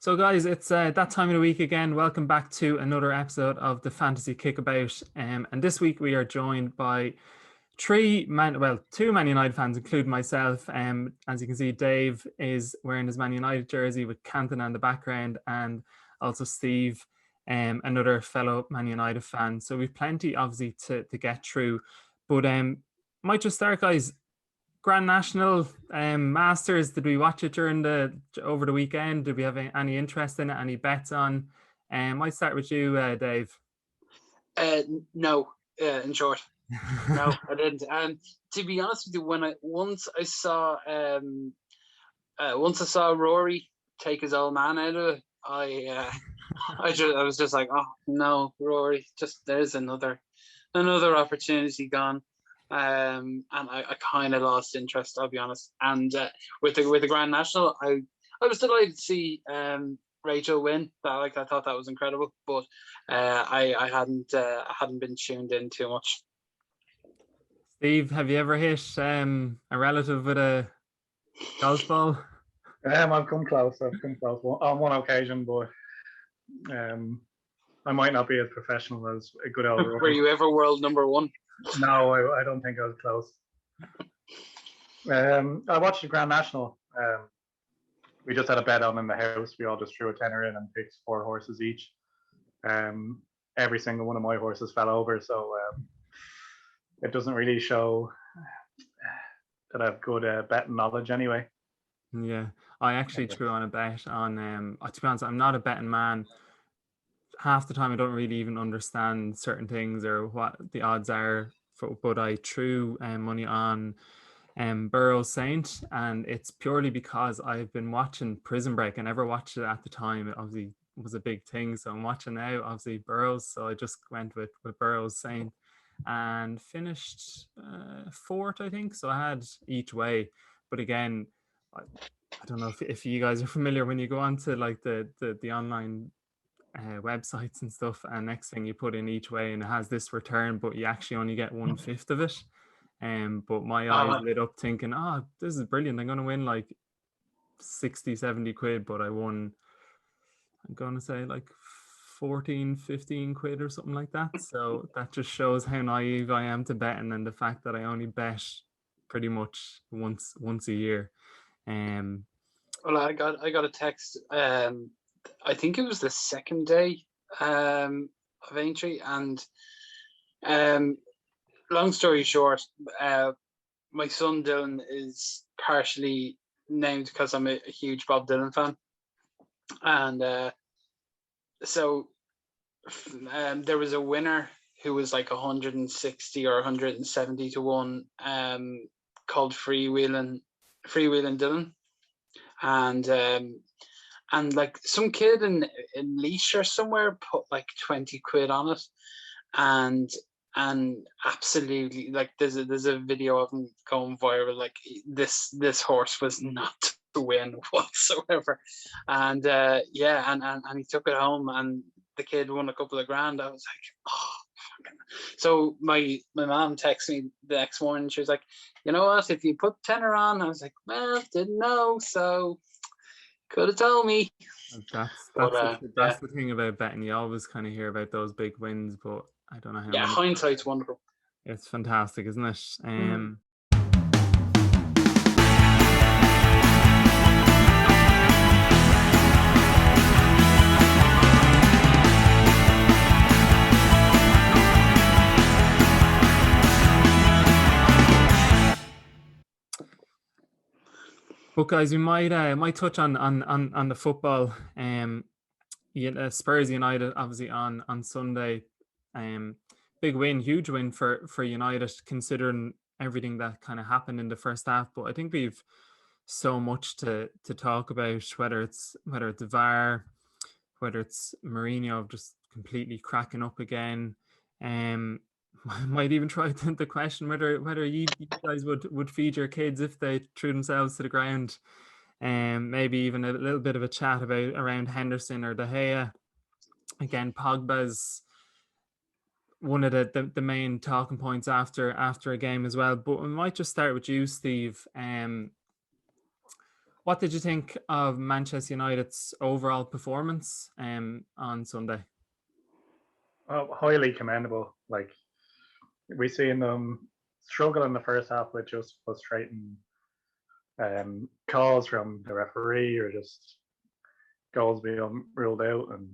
So guys, it's that time of the week again. Welcome back to another episode of the Fantasy Kickabout. And this week we are joined by two Man United fans, including myself. As you can see, Dave is wearing his Man United jersey with Canton in the background, and also Steve, another fellow Man United fan. So we've plenty, obviously, to get through. But might just start, guys. Grand National, Masters. Did we watch it over the weekend? Did we have any interest in it? Any bets on? Might start with you, Dave. No, in short, no, I didn't. And to be honest with you, once I saw Rory take his old man out of it, I was just like, oh no, Rory, just there's another opportunity gone. And I kind of lost interest, I'll be honest. And with the Grand National, I was delighted to see Rachel win. I thought that was incredible, but I hadn't been tuned in too much. Steve, have you ever hit a relative with a golf ball? I've come close on one occasion, but I might not be as professional as a good old Rory. Were you ever world number one? No, I don't think I was close. I watched the Grand National. We just had a bet on in the house. We all just threw a tenner in and picked 4 horses each. Every single one of my horses fell over, so it doesn't really show that I have good betting knowledge anyway. Yeah, I actually threw on a bet on, to be honest, I'm not a betting man. Half the time I don't really even understand certain things or what the odds are, but I threw money on Burrows Saint, and it's purely because I've been watching Prison Break. I never watched it at the time. It obviously was a big thing, so I'm watching now, obviously, Burrows, so I just went with Burrows Saint and finished 4th, I think, so I had each way. But again, I don't know if you guys are familiar when you go on to like the online websites and stuff, and next thing you put in each way and it has this return, but you actually only get 1/5 of it. But my eyes lit up thinking, this is brilliant, I'm going to win like 60-70 quid, but I won, I'm going to say like 14-15 quid or something like that. So that just shows how naive I am to betting, and the fact that I only bet pretty much once a year. Well, I got a text. I think it was the second day of entry, and long story short, my son Dylan is partially named because I'm a huge Bob Dylan fan, and so there was a winner who was like 160 or 170 to 1, called Freewheeling Dylan, and like some kid in Leash or somewhere put like 20 quid on it, and absolutely, like there's a video of him going viral. Like this horse was not to win whatsoever, and and he took it home, and the kid won a couple of grand. I was like, oh. So my mom texted me the next morning. She was like, you know what? If you put tenner on, I was like, well, didn't know, so could have told me. That's the thing about betting. You always kind of hear about those big wins, but I don't know how. Yeah, hindsight's wonderful. It's fantastic, isn't it? But guys, we might touch on the football. Spurs United obviously on Sunday. Big win, huge win for United, considering everything that kind of happened in the first half. But I think we've so much to talk about, whether it's VAR, whether it's Mourinho just completely cracking up again. I might even try the question whether you guys would feed your kids if they threw themselves to the ground. Maybe even a little bit of a chat around Henderson or De Gea. Again, Pogba's one of the main talking points after a game as well. But we might just start with you, Steve. What did you think of Manchester United's overall performance on Sunday? Oh, highly commendable. Like, we seen them struggle in the first half with just frustrating calls from the referee or just goals being ruled out. And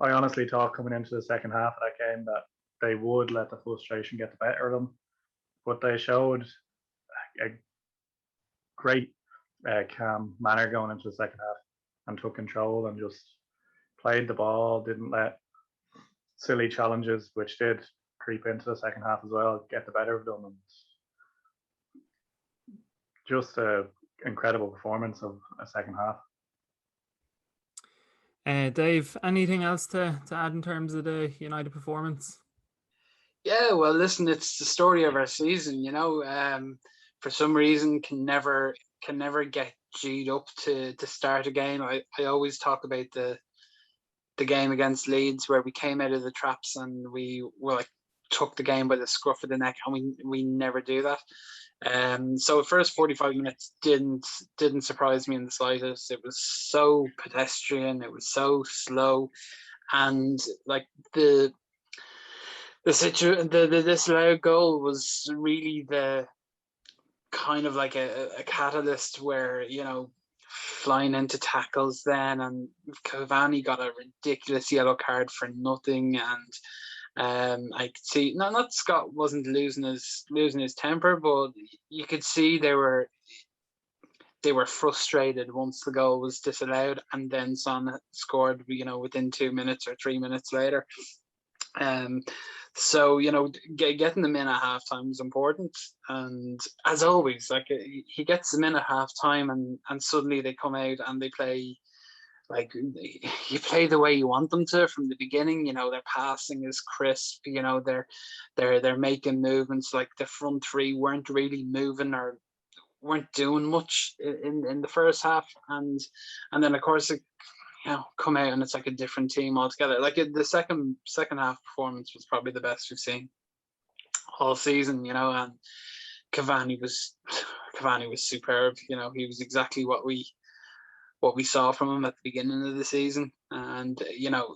I honestly thought coming into the second half of that game that they would let the frustration get the better of them, but they showed a great calm manner going into the second half and took control and just played the ball, didn't let silly challenges, which did creep into the second half as well, get the better of them. And just an incredible performance of a second half. Dave, anything else to add in terms of the United performance? Yeah, well, listen, it's the story of our season. For some reason, can never get G'd up to start a game. I always talk about the game against Leeds where we came out of the traps and we were like took the game by the scruff of the neck, and we never do that. So the first 45 minutes didn't surprise me in the slightest. It was so pedestrian, it was so slow, and like the disallowed goal was really the kind of like a catalyst where, flying into tackles then, and Cavani got a ridiculous yellow card for nothing, and I could see not Scott wasn't losing his temper, but you could see they were frustrated once the goal was disallowed, and then Son scored, within 2 minutes or 3 minutes later. So getting them in at halftime is important, and as always, like he gets them in at halftime, and suddenly they come out and they play like you play the way you want them to from the beginning. Their passing is crisp. They're making movements. Like the front three weren't really moving or weren't doing much in the first half, and then of course come out and it's like a different team altogether. Like the second half performance was probably the best we've seen all season, and Cavani was superb. He was exactly what we saw from him at the beginning of the season, and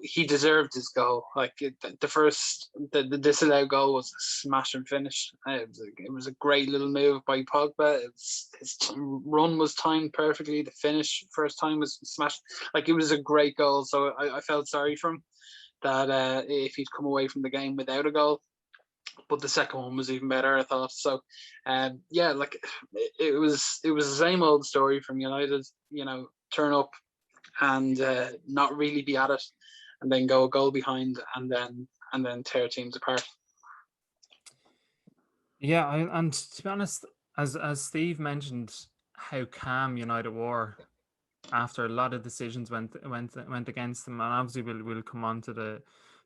he deserved his goal. Like the disallowed goal was a smash and finish. It was a great little move by Pogba. His run was timed perfectly. The finish first time was smashed. Like it was a great goal. So I felt sorry for him that if he'd come away from the game without a goal. But the second one was even better, I thought. So, like it was the same old story from United. Turn up and not really be at it, and then go a goal behind, and then tear teams apart. Yeah, and to be honest, as Steve mentioned, how calm United were after a lot of decisions went against them, and obviously we'll come on to the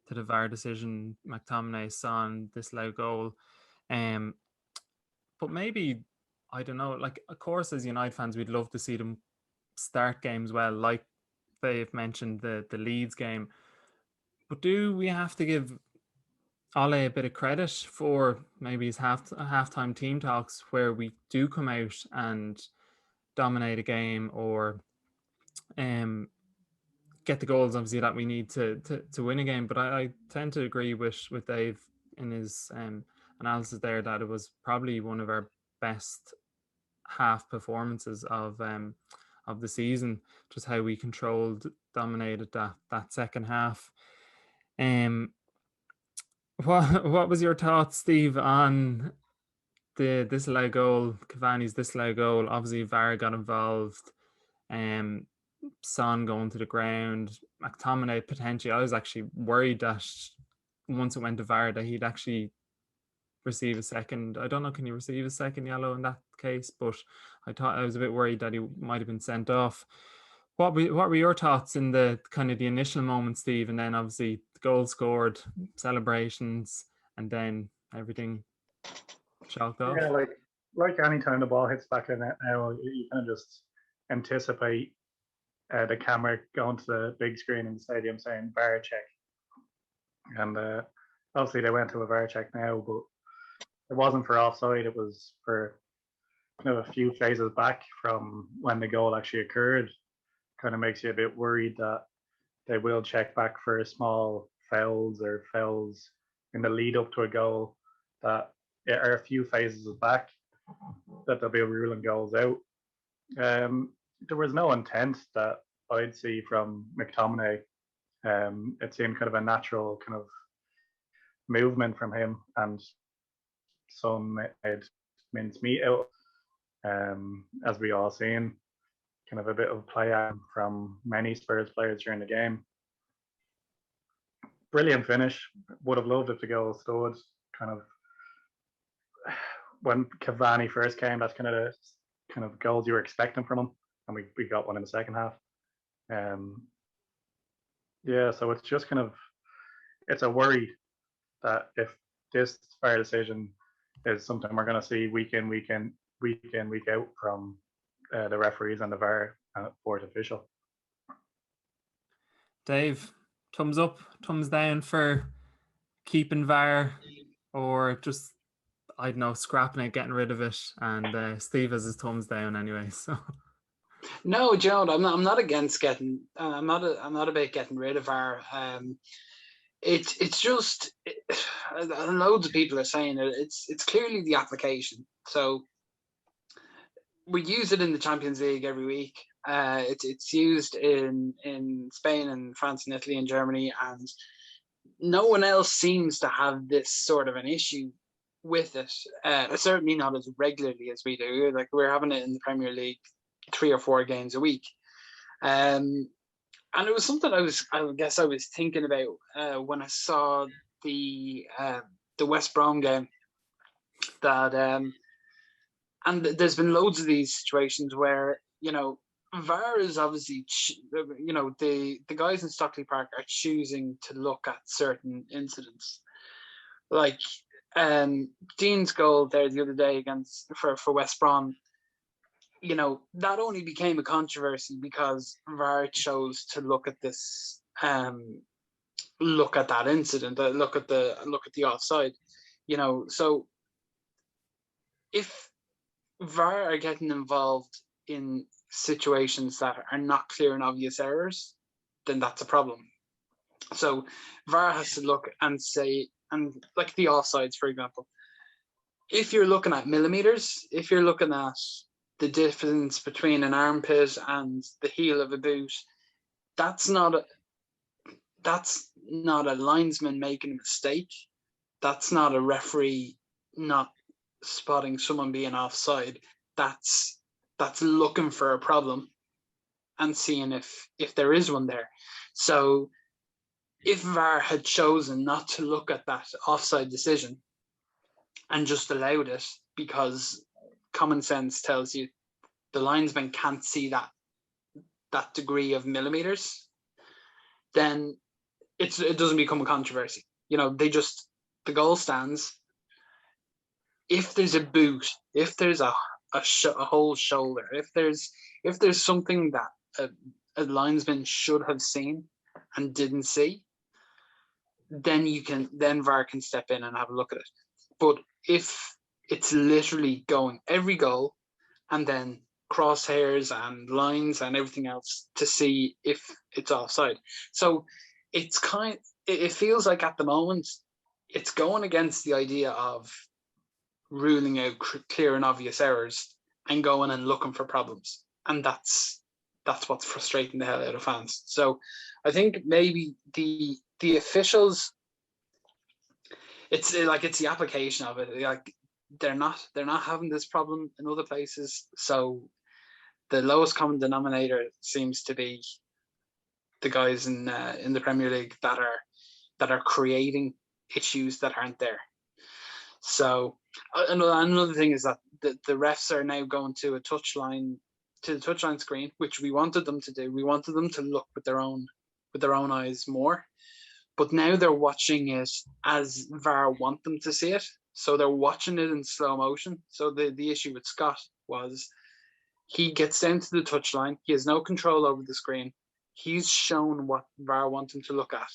VAR decision, McTominay, Son, disallowed goal, but maybe I don't know. Like, of course, as United fans, we'd love to see them start games well, like they've mentioned the Leeds game. But do we have to give Ole a bit of credit for maybe his halftime team talks where we do come out and dominate a game or get the goals obviously that we need to win a game? But I tend to agree with Dave in his analysis there that it was probably one of our best half performances of the season, just how we dominated that second half. What was your thoughts, Steve, on the disallowed goal, Cavani's disallowed goal? Obviously VAR got involved, Son going to the ground, McTominay potentially. I was actually worried that once it went to VAR that he'd actually receive a second. I don't know, can you receive a second yellow in that case? But I was a bit worried that he might have been sent off. What were your thoughts in the kind of the initial moment, Steve, and then obviously the goal scored, celebrations, and then everything chalked off? Yeah, like any time the ball hits back in net now, you kind of just anticipate the camera going to the big screen in the stadium saying VAR check, and obviously they went to a VAR check now, but it wasn't for offside. It was for kind of a few phases back from when the goal actually occurred. Kind of makes you a bit worried that they will check back for small fouls or fouls in the lead up to a goal that are a few phases back, that they'll be ruling goals out. There was no intent that I'd see from McTominay. It seemed kind of a natural kind of movement from him, and some made mincemeat out, as we all seen. Kind of a bit of play out from many Spurs players during the game. Brilliant finish. Would have loved if the goal stood. Kind of when Cavani first came, that's kind of the kind of goals you were expecting from him, and we got one in the second half. Yeah, so it's just kind of, it's a worry that if this VAR decision is something we're going to see week in, week out from the referees and the VAR board official. Dave, thumbs up, thumbs down for keeping VAR, or just, I don't know, scrapping it, getting rid of it? And Steve has his thumbs down anyway. So no, Joe, I'm not against getting. I'm not about getting rid of VAR. It's just loads of people are saying it. It's clearly the application. So we use it in the Champions League every week. It's used in Spain and France and Italy and Germany, and no one else seems to have this sort of an issue with it. Certainly not as regularly as we do. Like, we're having it in the Premier League 3 or 4 games a week. And it was something I was thinking about when I saw the West Brom game. That and there's been loads of these situations where, VAR is obviously, the guys in Stockley Park are choosing to look at certain incidents, like Dean's goal there the other day for West Brom. That only became a controversy because VAR chose to look at this, look at that incident, look at the offside. So if VAR are getting involved in situations that are not clear and obvious errors, then that's a problem. So VAR has to look and say, and like the offsides, for example, if you're looking at millimeters, if you're looking at the difference between an armpit and the heel of a boot, that's not a linesman making a mistake. That's not a referee not spotting someone being offside. That's looking for a problem and seeing if there is one there. So if VAR had chosen not to look at that offside decision and just allowed it because common sense tells you the linesman can't see that degree of millimeters, then it doesn't become a controversy. The goal stands. If there's a boot, if there's a whole shoulder, if there's something that a linesman should have seen and didn't see, then VAR can step in and have a look at it. But if it's literally going every goal and then crosshairs and lines and everything else to see if it's offside, so it feels like at the moment it's going against the idea of ruling out clear and obvious errors and going and looking for problems, and that's what's frustrating the hell out of fans. So I think maybe the officials, it's the application of it. Like, they're not having this problem in other places, so the lowest common denominator seems to be the guys in the Premier League that are creating issues that aren't there. So another thing is that the refs are now going to the touchline screen, which we wanted them to do. We wanted them to look with their own eyes more, but now they're watching it as VAR want them to see it. So they're watching it in slow motion. So the issue with Scott was he gets down to the touchline. He has no control over the screen. He's shown what VAR want him to look at.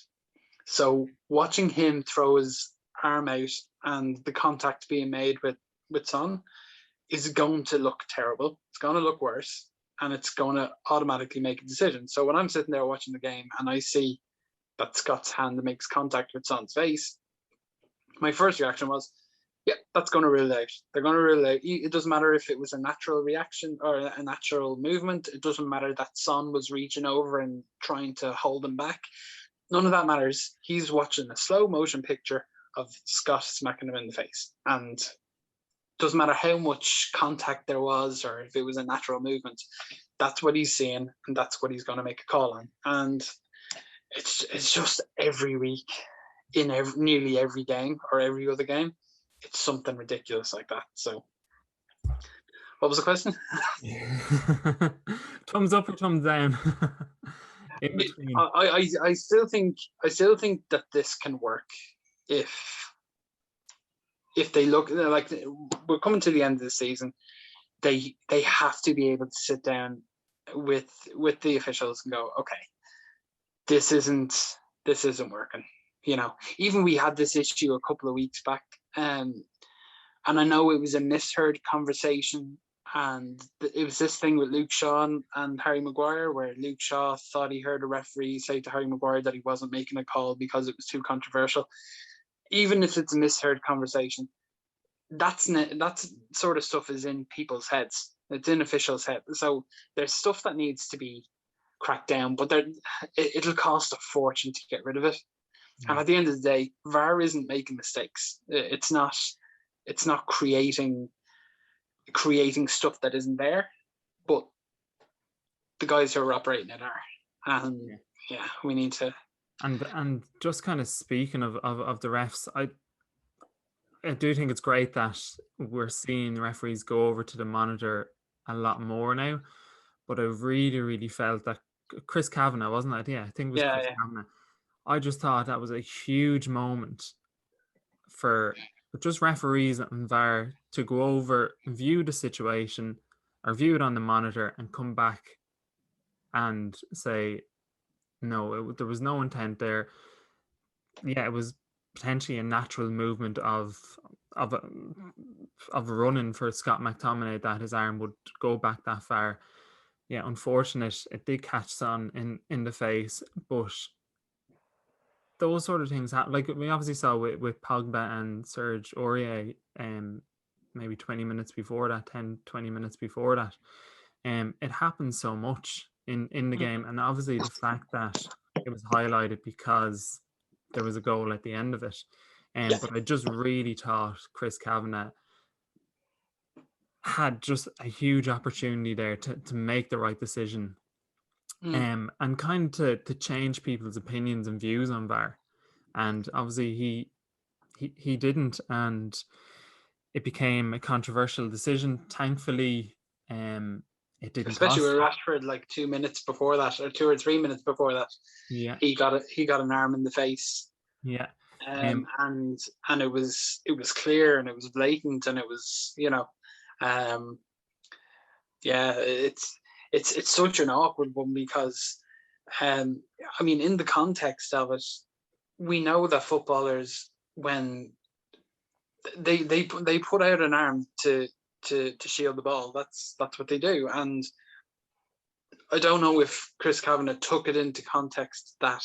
So watching him throw his arm out and the contact being made with Son, is going to look terrible. It's going to look worse, and it's going to automatically make a decision. So when I'm sitting there watching the game and I see that Scott's hand makes contact with Son's face, my first reaction was, yeah, that's going to rule it out. They're going to rule it out. It doesn't matter if it was a natural reaction or a natural movement. It doesn't matter that Son was reaching over and trying to hold him back. None of that matters. He's watching a slow motion picture of Scott smacking him in the face. And doesn't matter how much contact there was or if it was a natural movement. That's what he's seeing, and that's what he's going to make a call on. And it's just every week in nearly every game or every other game, it's something ridiculous like that. So what was the question? Thumbs up or thumbs down? In between. I still think that this can work if they look like we're coming to the end of the season. They have to be able to sit down with the officials and go, okay, this isn't working. Even we had this issue a couple of weeks back, and I know it was a misheard conversation, and it was this thing with Luke Shaw and Harry Maguire, where Luke Shaw thought he heard a referee say to Harry Maguire that he wasn't making a call because it was too controversial. Even if it's a misheard conversation, that sort of stuff is in people's heads. It's in officials' heads. So there's stuff that needs to be cracked down, but it'll cost a fortune to get rid of it. And at the end of the day, VAR isn't making mistakes. It's not creating stuff that isn't there, but the guys who are operating it are. And we need to. And just kind of speaking of the refs, I do think it's great that we're seeing the referees go over to the monitor a lot more now. But I really, really felt that Chris Kavanagh, wasn't it? Yeah, I think it was Chris Kavanagh. I just thought that was a huge moment for just referees and VAR to go over, view the situation, or view it on the monitor, and come back and say, no, there was no intent there. Yeah, it was potentially a natural movement of running for Scott McTominay that his arm would go back that far. Yeah, unfortunate. It did catch Son in the face, but those sort of things happen. Like we obviously saw with Pogba and Serge Aurier, maybe 20 minutes before that, 10, 20 minutes before that. It happens so much in the game, and obviously the fact that it was highlighted because there was a goal at the end of it. But I just really thought Chris Kavanagh had just a huge opportunity there to make the right decision, and kind of to change people's opinions and views on VAR. And obviously he didn't, and it became a controversial decision. Thankfully, it didn't. Especially with Rashford, like 2 minutes before that, or 2 or 3 minutes before that. Yeah, he got an arm in the face. Yeah. And it was clear and it was blatant, and it was it's such an awkward one because in the context of it, we know that footballers, when they put out an arm to shield the ball, that's what they do. And I don't know if Chris Kavanagh took it into context that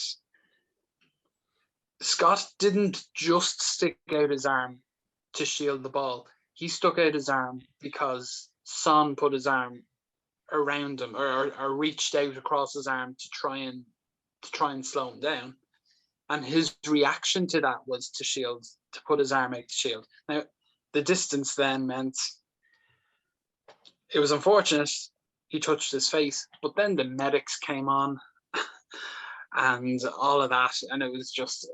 Scott didn't just stick out his arm to shield the ball. He stuck out his arm because Son put his arm around him or reached out across his arm to try and slow him down. And his reaction to that was to put his arm out to shield. Now, the distance then meant it was unfortunate he touched his face, but then the medics came on and all of that, and it was just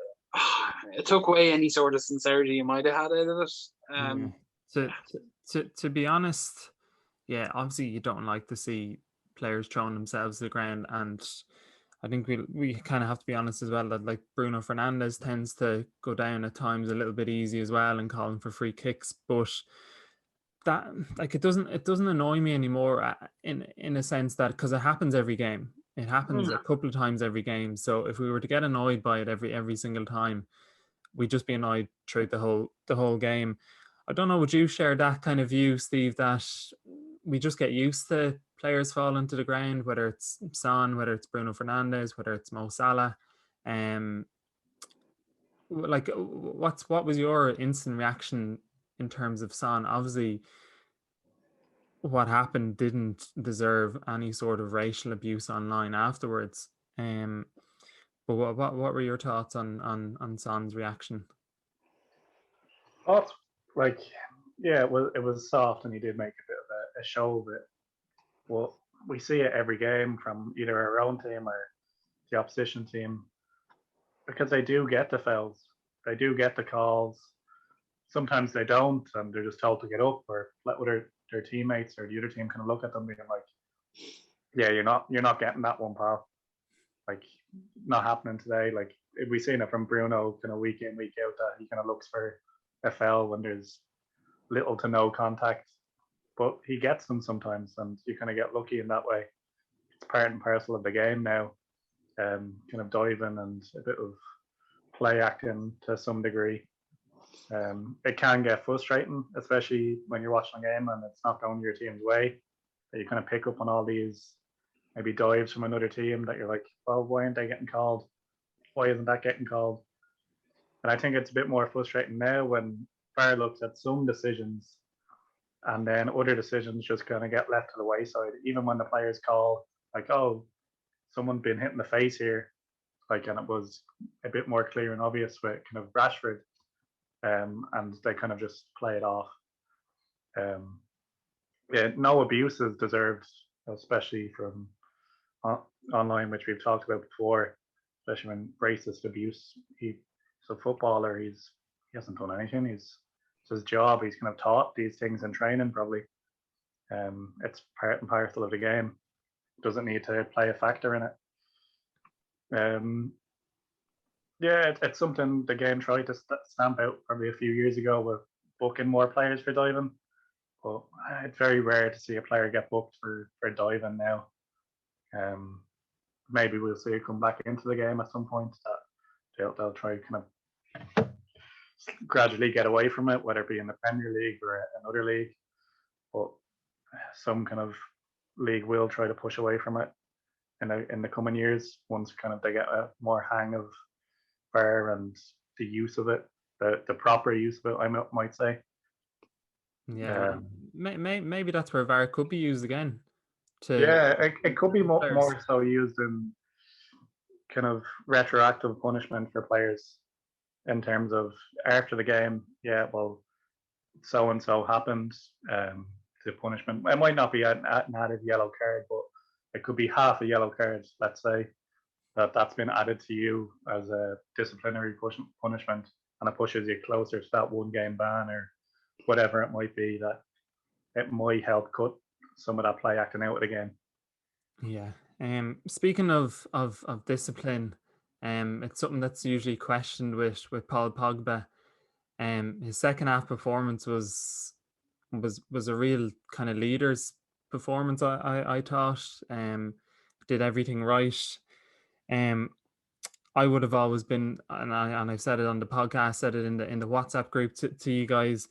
it took away any sort of sincerity you might have had out of it. To be honest, yeah, obviously you don't like to see players throwing themselves to the ground, and I think we kind of have to be honest as well that like Bruno Fernandes tends to go down at times a little bit easy as well and calling for free kicks, but that like it doesn't annoy me anymore in a sense that because it happens every game. It happens a couple of times every game. So if we were to get annoyed by it every single time, we'd just be annoyed throughout the whole game. I don't know, would you share that kind of view, Steve, that we just get used to players falling to the ground, whether it's Son, whether it's Bruno Fernandes, whether it's Mo Salah? Like, what was your instant reaction in terms of Son? Obviously, what happened didn't deserve any sort of racial abuse online afterwards. But what were your thoughts on Son's reaction? Oh, like, yeah, it was soft, and he did make a bit of a show of it. Well, we see it every game from either our own team or the opposition team, because they do get the fouls, they do get the calls. Sometimes they don't, and they're just told to get up, or let their teammates or the other team kind of look at them being like, "Yeah, you're not getting that one, pal. Like, not happening today." Like, we've seen it from Bruno kind of week in, week out, that he kind of looks for a foul when there's little to no contact, but he gets them sometimes, and you kind of get lucky in that way. It's part and parcel of the game now. Kind of diving and a bit of play acting to some degree. It can get frustrating, especially when you're watching a game and it's not going your team's way. That you kind of pick up on all these maybe dives from another team that you're like, well, why aren't they getting called? Why isn't that getting called? And I think it's a bit more frustrating now when VAR looks at some decisions and then other decisions just kind of get left to the wayside. Even when the players call, like, oh, someone's been hit in the face here, like, and it was a bit more clear and obvious with kind of Rashford, and they kind of just play it off. Yeah, no abuse is deserved, especially from online, which we've talked about before, especially when racist abuse. He's a footballer. He hasn't done anything. It's his job. He's kind of taught these things in training, probably. It's part and parcel of the game. Doesn't need to play a factor in it. Yeah, it's something the game tried to stamp out probably a few years ago with booking more players for diving. But it's very rare to see a player get booked for diving now. Maybe we'll see it come back into the game at some point, that they'll try to kind of gradually get away from it, whether it be in the Premier League or another league. But some kind of league will try to push away from it in the coming years, once kind of they get a more hang of VAR and the use of it, the proper use of it, I might say. Yeah, maybe that's where VAR could be used again. It could be more so used in kind of retroactive punishment for players, in terms of after the game. Yeah, well, so and so happened. The punishment, it might not be an added yellow card, but it could be half a yellow card. Let's say that's been added to you as a disciplinary punishment, and it pushes you closer to that 1 game ban or whatever it might be. That it might help cut some of that play acting out of the game. Yeah. Speaking of discipline, it's something that's usually questioned with Paul Pogba. His second half performance was a real kind of leader's performance. I thought. Did everything right. I would have always been, and I've said it on the podcast, said it in the WhatsApp group to you guys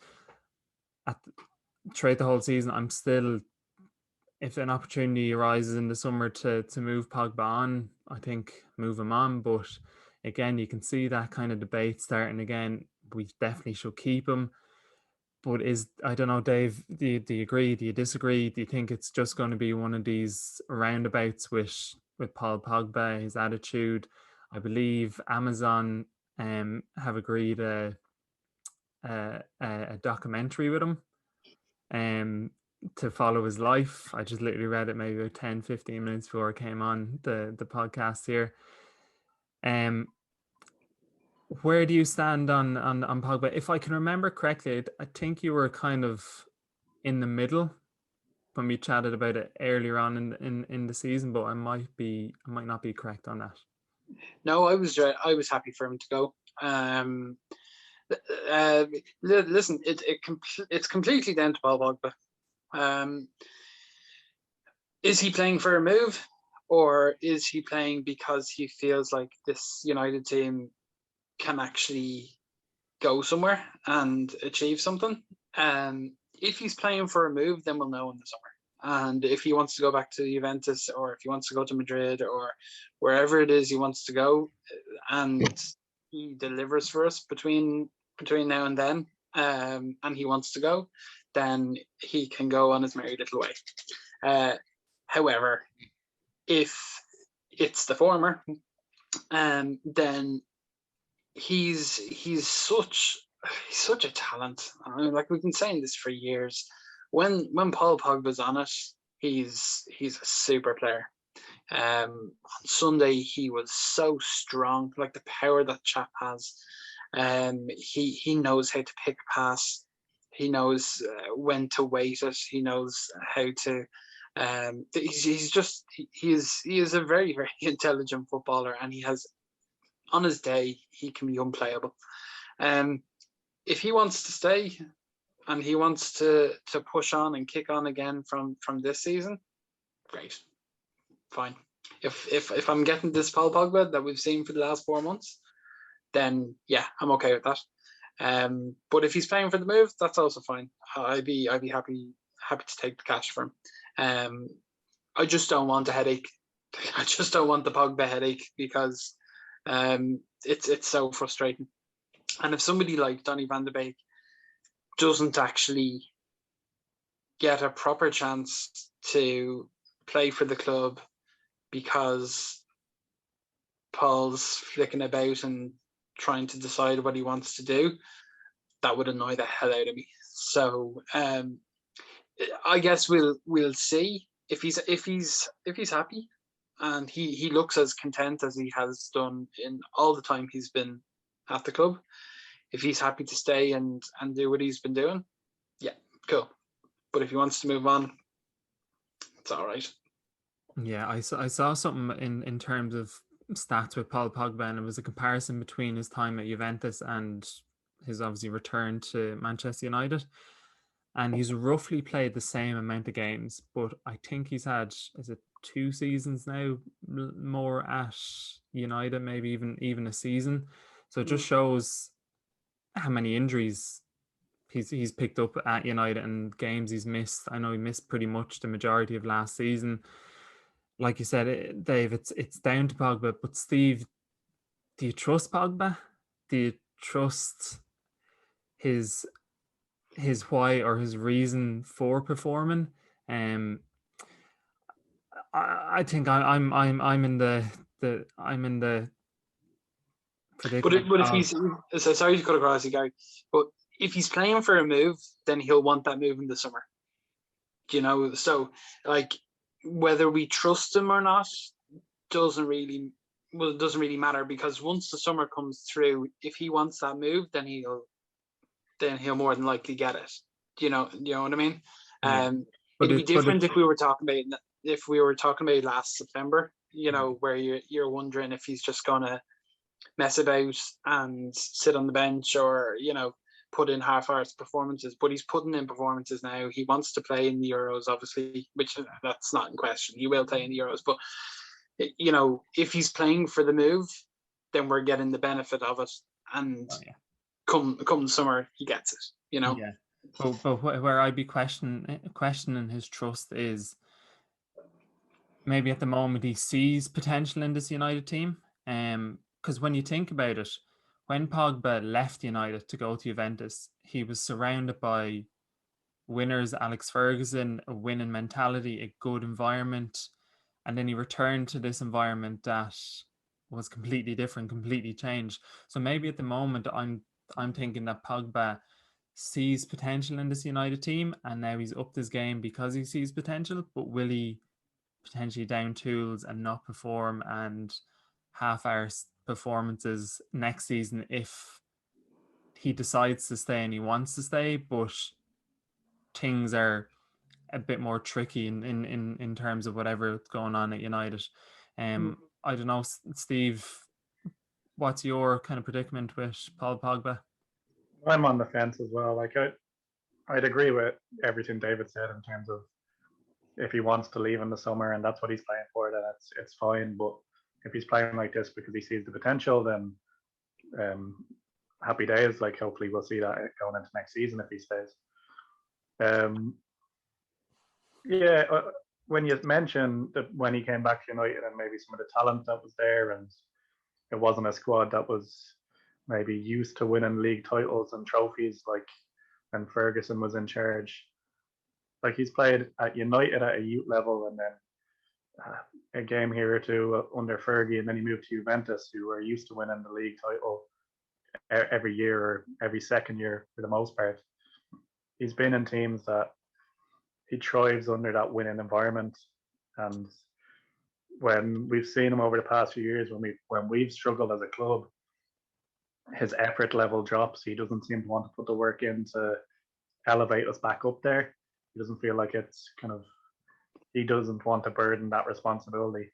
throughout the whole season. I'm still, if an opportunity arises in the summer to move Pogba on, I think move him on. But again, you can see that kind of debate starting again. We definitely should keep him. But I don't know, Dave, do you agree? Do you disagree? Do you think it's just going to be one of these roundabouts with Paul Pogba, his attitude? I believe Amazon have agreed a documentary with him to follow his life. I just literally read it maybe about 10-15 minutes before I came on the podcast here. Where do you stand on Pogba? If I can remember correctly, I think you were kind of in the middle when we chatted about it earlier on in the season, but I might not be correct on that. No, I was happy for him to go. Listen, it's completely down to Paul Pogba. Is he playing for a move, or is he playing because he feels like this United team can actually go somewhere and achieve something? If he's playing for a move, then we'll know in the summer. And if he wants to go back to Juventus, or if he wants to go to Madrid, or wherever it is he wants to go, and he delivers for us between now and then, and he wants to go, then he can go on his merry little way. However, if it's the former, then he's such a talent. I mean, like, we've been saying this for years. When Paul Pogba's on it, he's a super player. On Sunday, he was so strong, like the power that chap has. He knows how to pick a pass. He knows when to wait it. He knows how to. He is a very, very intelligent footballer, and he has, on his day, he can be unplayable. If he wants to stay and he wants to push on and kick on again from this season, great, fine. If I'm getting this Paul Pogba that we've seen for the last 4 months, then yeah, I'm okay with that. But if he's playing for the move, that's also fine. I'd be happy to take the cash for him. I just don't want a headache. I just don't want the Pogba headache, because it's so frustrating. And if somebody like Donny van de Beek doesn't actually get a proper chance to play for the club because Paul's flicking about and trying to decide what he wants to do, that would annoy the hell out of me. So I guess we'll see if he's happy, and he looks as content as he has done in all the time he's been at the club. If he's happy to stay and do what he's been doing, yeah, cool. But if he wants to move on, it's all right. Yeah, I saw something in terms of stats with Paul Pogba, and it was a comparison between his time at Juventus and his obviously return to Manchester United. And he's roughly played the same amount of games, but I think he's had, is it 2 seasons now more at United, maybe even a season. So it just shows how many injuries he's picked up at United and games he's missed. I know he missed pretty much the majority of last season. Like you said, Dave, it's down to Pogba. But Steve, do you trust Pogba? Do you trust his why or his reason for performing? I think I'm in the predicament. But if he's sorry to cut across you, Gary, but if he's playing for a move, then he'll want that move in the summer. You know, so like whether we trust him or not doesn't really matter, because once the summer comes through, if he wants that move, then he'll more than likely get it. You know what I mean? Yeah. It'd be different if we were talking about last September. You know, where you're wondering if he's just gonna mess about and sit on the bench, or put in half-hours performances. But he's putting in performances now. He wants to play in the Euros, obviously, which that's not in question. He will play in the Euros, but if he's playing for the move, then we're getting the benefit of it. And come the summer, he gets it. Yeah. But where I'd be questioning his trust is maybe at the moment he sees potential in this United team. Because when you think about it, when Pogba left United to go to Juventus, he was surrounded by winners, Alex Ferguson, a winning mentality, a good environment. And then he returned to this environment that was completely different, completely changed. So maybe at the moment I'm thinking that Pogba sees potential in this United team, and now he's upped his game because he sees potential. But will he potentially down tools and not perform and half-hour performances next season if he decides to stay and he wants to stay, but things are a bit more tricky in terms of whatever's going on at United? I don't know, Steve, what's your kind of predicament with Paul Pogba? I'm on the fence as well. Like I'd agree with everything David said in terms of if he wants to leave in the summer and that's what he's playing for, then it's fine. But if he's playing like this because he sees the potential, then happy days. Like hopefully we'll see that going into next season if he stays. Yeah, when you mention that when he came back to United and maybe some of the talent that was there, and it wasn't a squad that was maybe used to winning league titles and trophies like when Ferguson was in charge. Like he's played at United at a youth level, and then a game here or two under Fergie, and then he moved to Juventus, who are used to winning the league title every year or every second year for the most part. He's been in teams that he thrives under that winning environment, and when we've seen him over the past few years, when we've struggled as a club, his effort level drops. He doesn't seem to want to put the work in to elevate us back up there. He doesn't feel like it's kind of, he doesn't want to burden that responsibility.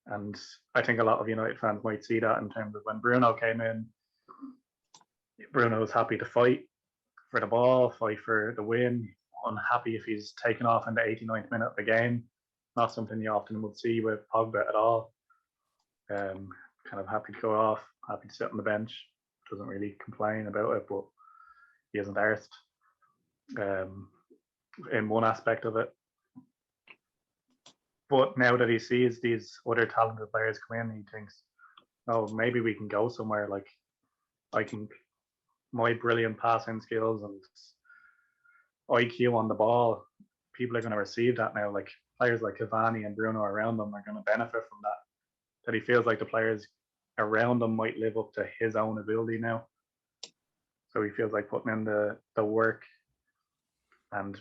And I think a lot of United fans might see that in terms of when Bruno came in. Bruno was happy to fight for the ball, fight for the win, unhappy if he's taken off in the 89th minute of the game. Not something you often would see with Pogba at all. Kind of happy to go off, happy to sit on the bench. Doesn't really complain about it, but he isn't arsed in one aspect of it. But now that he sees these other talented players come in, he thinks, oh, maybe we can go somewhere. Like, my brilliant passing skills and IQ on the ball, people are going to receive that now. Like, players like Cavani and Bruno around them are going to benefit from that. That he feels like the players around him might live up to his own ability now. So he feels like putting in the work and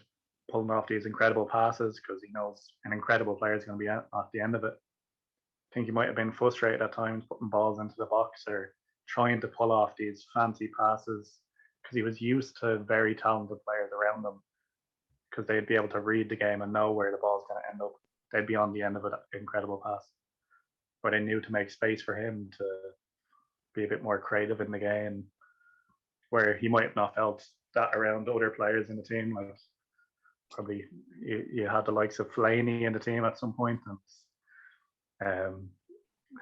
pulling off these incredible passes because he knows an incredible player is going to be at the end of it. I think he might have been frustrated at times putting balls into the box or trying to pull off these fancy passes because he was used to very talented players around him because they'd be able to read the game and know where the ball's going to end up. They'd be on the end of an incredible pass. But they knew to make space for him to be a bit more creative in the game, where he might have not felt that around other players in the team. Like probably you had the likes of Fellaini in the team at some point, and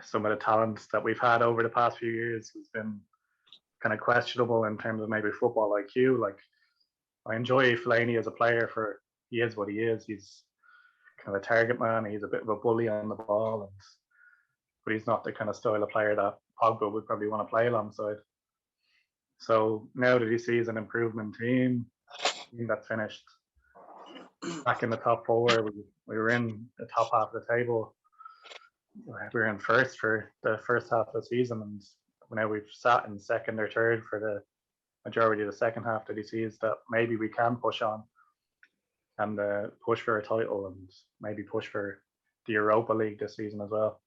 some of the talents that we've had over the past few years has been kind of questionable in terms of maybe football IQ. Like I enjoy Fellaini as a player for he is what he is. He's kind of a target man. He's a bit of a bully on the ball, but he's not the kind of style of player that Pogba would probably want to play alongside. So now that he sees an improvement team that's finished back in the top four, we were in the top half of the table. We were in first for the first half of the season, and now we've sat in second or third for the majority of the second half. That he sees that maybe we can push on and push for a title and maybe push for the Europa League this season as well.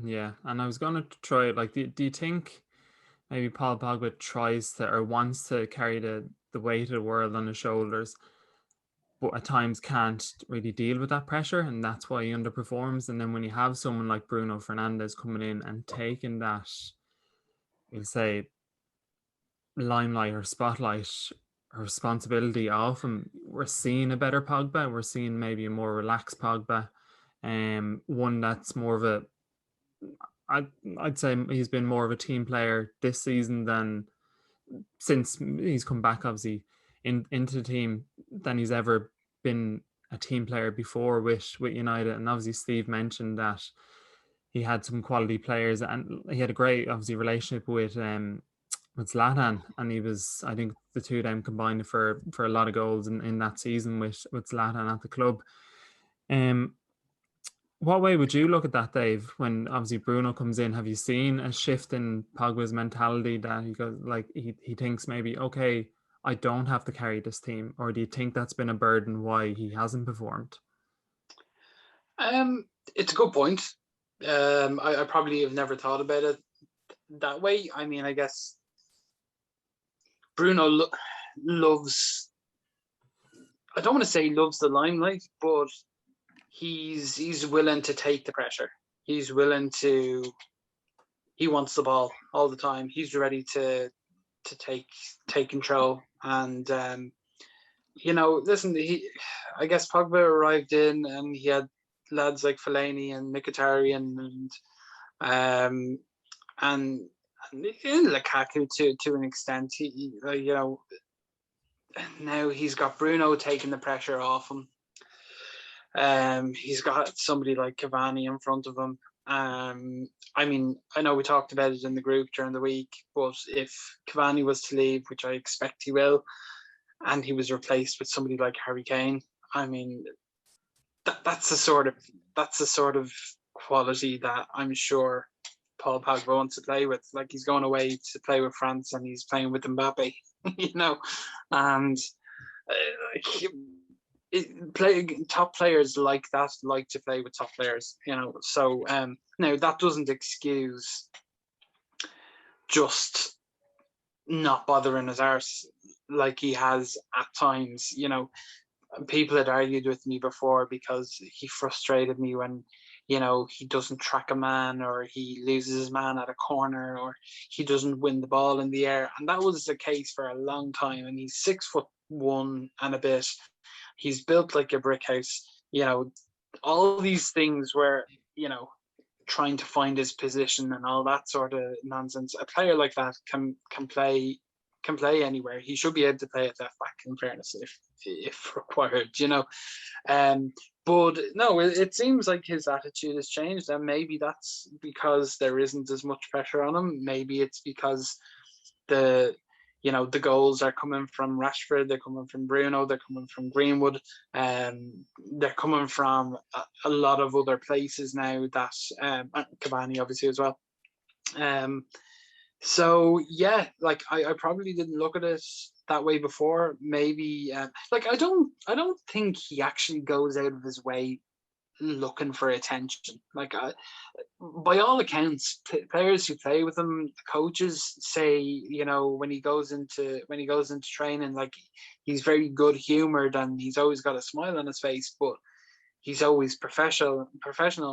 Yeah, and I was going to try, like, do you think maybe Paul Pogba tries to or wants to carry the weight of the world on his shoulders, but at times can't really deal with that pressure, and that's why he underperforms? And then when you have someone like Bruno Fernandes coming in and taking that, we'll say, limelight or spotlight or responsibility off him, we're seeing a better Pogba. We're seeing maybe a more relaxed Pogba, one that's more of a, I'd say he's been more of a team player this season than since he's come back, obviously, into the team, than he's ever been a team player before with United. And obviously Steve mentioned that he had some quality players and he had a great, obviously, relationship with Zlatan, and he was, I think the two of them combined for a lot of goals in that season with Zlatan at the club. What way would you look at that, Dave, when obviously Bruno comes in? Have you seen a shift in Pogba's mentality that he goes, like, he thinks maybe, okay, I don't have to carry this team? Or do you think that's been a burden why he hasn't performed? It's a good point. I probably have never thought about it that way. I mean, I guess Bruno loves, I don't want to say loves the limelight, but he's willing to take the pressure. He's willing to, he wants the ball all the time. He's ready to take control. And listen, I guess Pogba arrived in and he had lads like Fellaini and Mkhitaryan and Lukaku to an extent. now he's got Bruno taking the pressure off him. He's got somebody like Cavani in front of him. I mean, I know we talked about it in the group during the week, but if Cavani was to leave, which I expect he will, and he was replaced with somebody like Harry Kane, I mean, that's the sort of quality that I'm sure Paul Pogba wants to play with. Like, he's going away to play with France and he's playing with Mbappe, and top players like that like to play with top players, So now that doesn't excuse just not bothering his arse like he has at times. People had argued with me before because he frustrated me when he doesn't track a man, or he loses his man at a corner, or he doesn't win the ball in the air, and that was the case for a long time. And he's 6'1" and a bit. He's built like a brick house. All these things where trying to find his position and all that sort of nonsense. A player like that can play anywhere. He should be able to play at left back, in fairness, if required. But no, it seems like his attitude has changed, and maybe that's because there isn't as much pressure on him. Maybe it's because the goals are coming from Rashford, they're coming from Bruno, they're coming from Greenwood, they're coming from a lot of other places now, that Cavani obviously as well. So yeah, like I probably didn't look at it that way before. Maybe I don't think he actually goes out of his way looking for attention. Like, by all accounts, players who play with him, coaches say, when he goes into training, like, he's very good humored and he's always got a smile on his face, but he's always professional,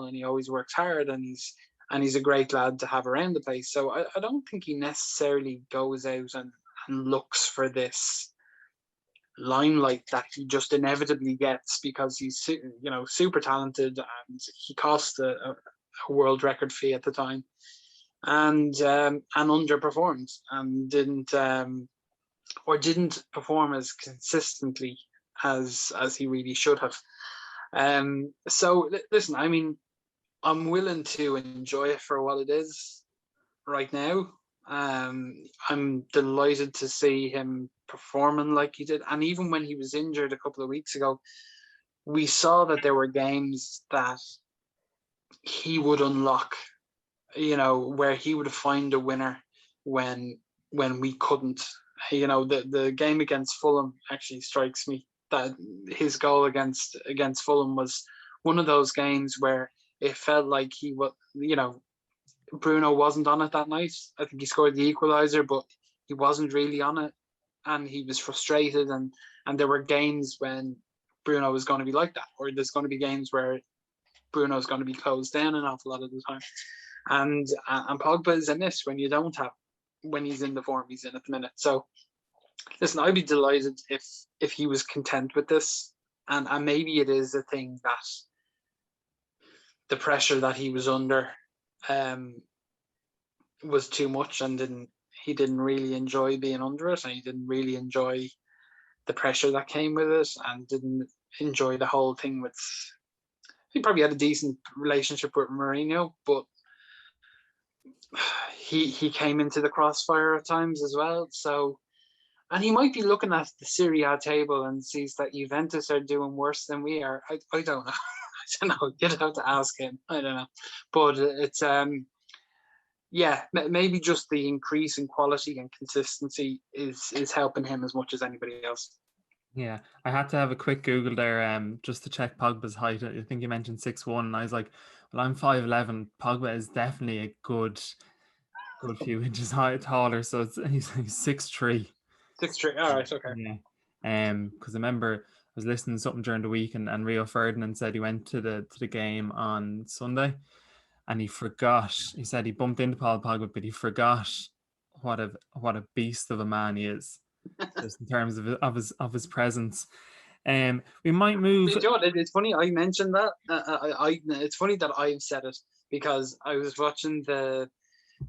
and he always works hard, and he's a great lad to have around the place. So I don't think he necessarily goes out and looks for this limelight that he just inevitably gets because he's super talented, and he cost a world record fee at the time, and underperformed, and didn't perform as consistently as he really should have. So listen, I mean, I'm willing to enjoy it for what it is right now. I'm delighted to see him performing like he did. And even when he was injured a couple of weeks ago, we saw that there were games that he would unlock, where he would find a winner when we couldn't. The game against Fulham actually strikes me that his goal against Fulham was one of those games where it felt like he was, Bruno wasn't on it that night. I think he scored the equaliser, but he wasn't really on it, and he was frustrated. And there were games when Bruno was going to be like that, or there's going to be games where Bruno's going to be closed down an awful lot of the time. And Pogba is in this when he's in the form he's in at the minute. So listen, I'd be delighted if he was content with this, and maybe it is a thing that the pressure that he was under was too much, and he didn't really enjoy being under it, and he didn't really enjoy the pressure that came with it, and didn't enjoy the whole thing with. He probably had a decent relationship with Mourinho, but he came into the crossfire at times as well. So, and he might be looking at the Serie A table and sees that Juventus are doing worse than we are. I don't know. I don't know. You'd have to ask him. I don't know. But it's maybe just the increase in quality and consistency is helping him as much as anybody else. Yeah, I had to have a quick Google there just to check Pogba's height. I think you mentioned 6'1", and I was like, well, I'm 5'11". Pogba is definitely a good few inches taller, so he's 6'3". 6'3", all right, okay. Yeah, because I remember I was listening to something during the week, and Rio Ferdinand said he went to the game on Sunday, and he forgot. He said he bumped into Paul Pogba, but he forgot what a beast of a man he is, just in terms of his presence. We might move. You know what, it's funny I mentioned that. It's funny that I've said it, because I was watching the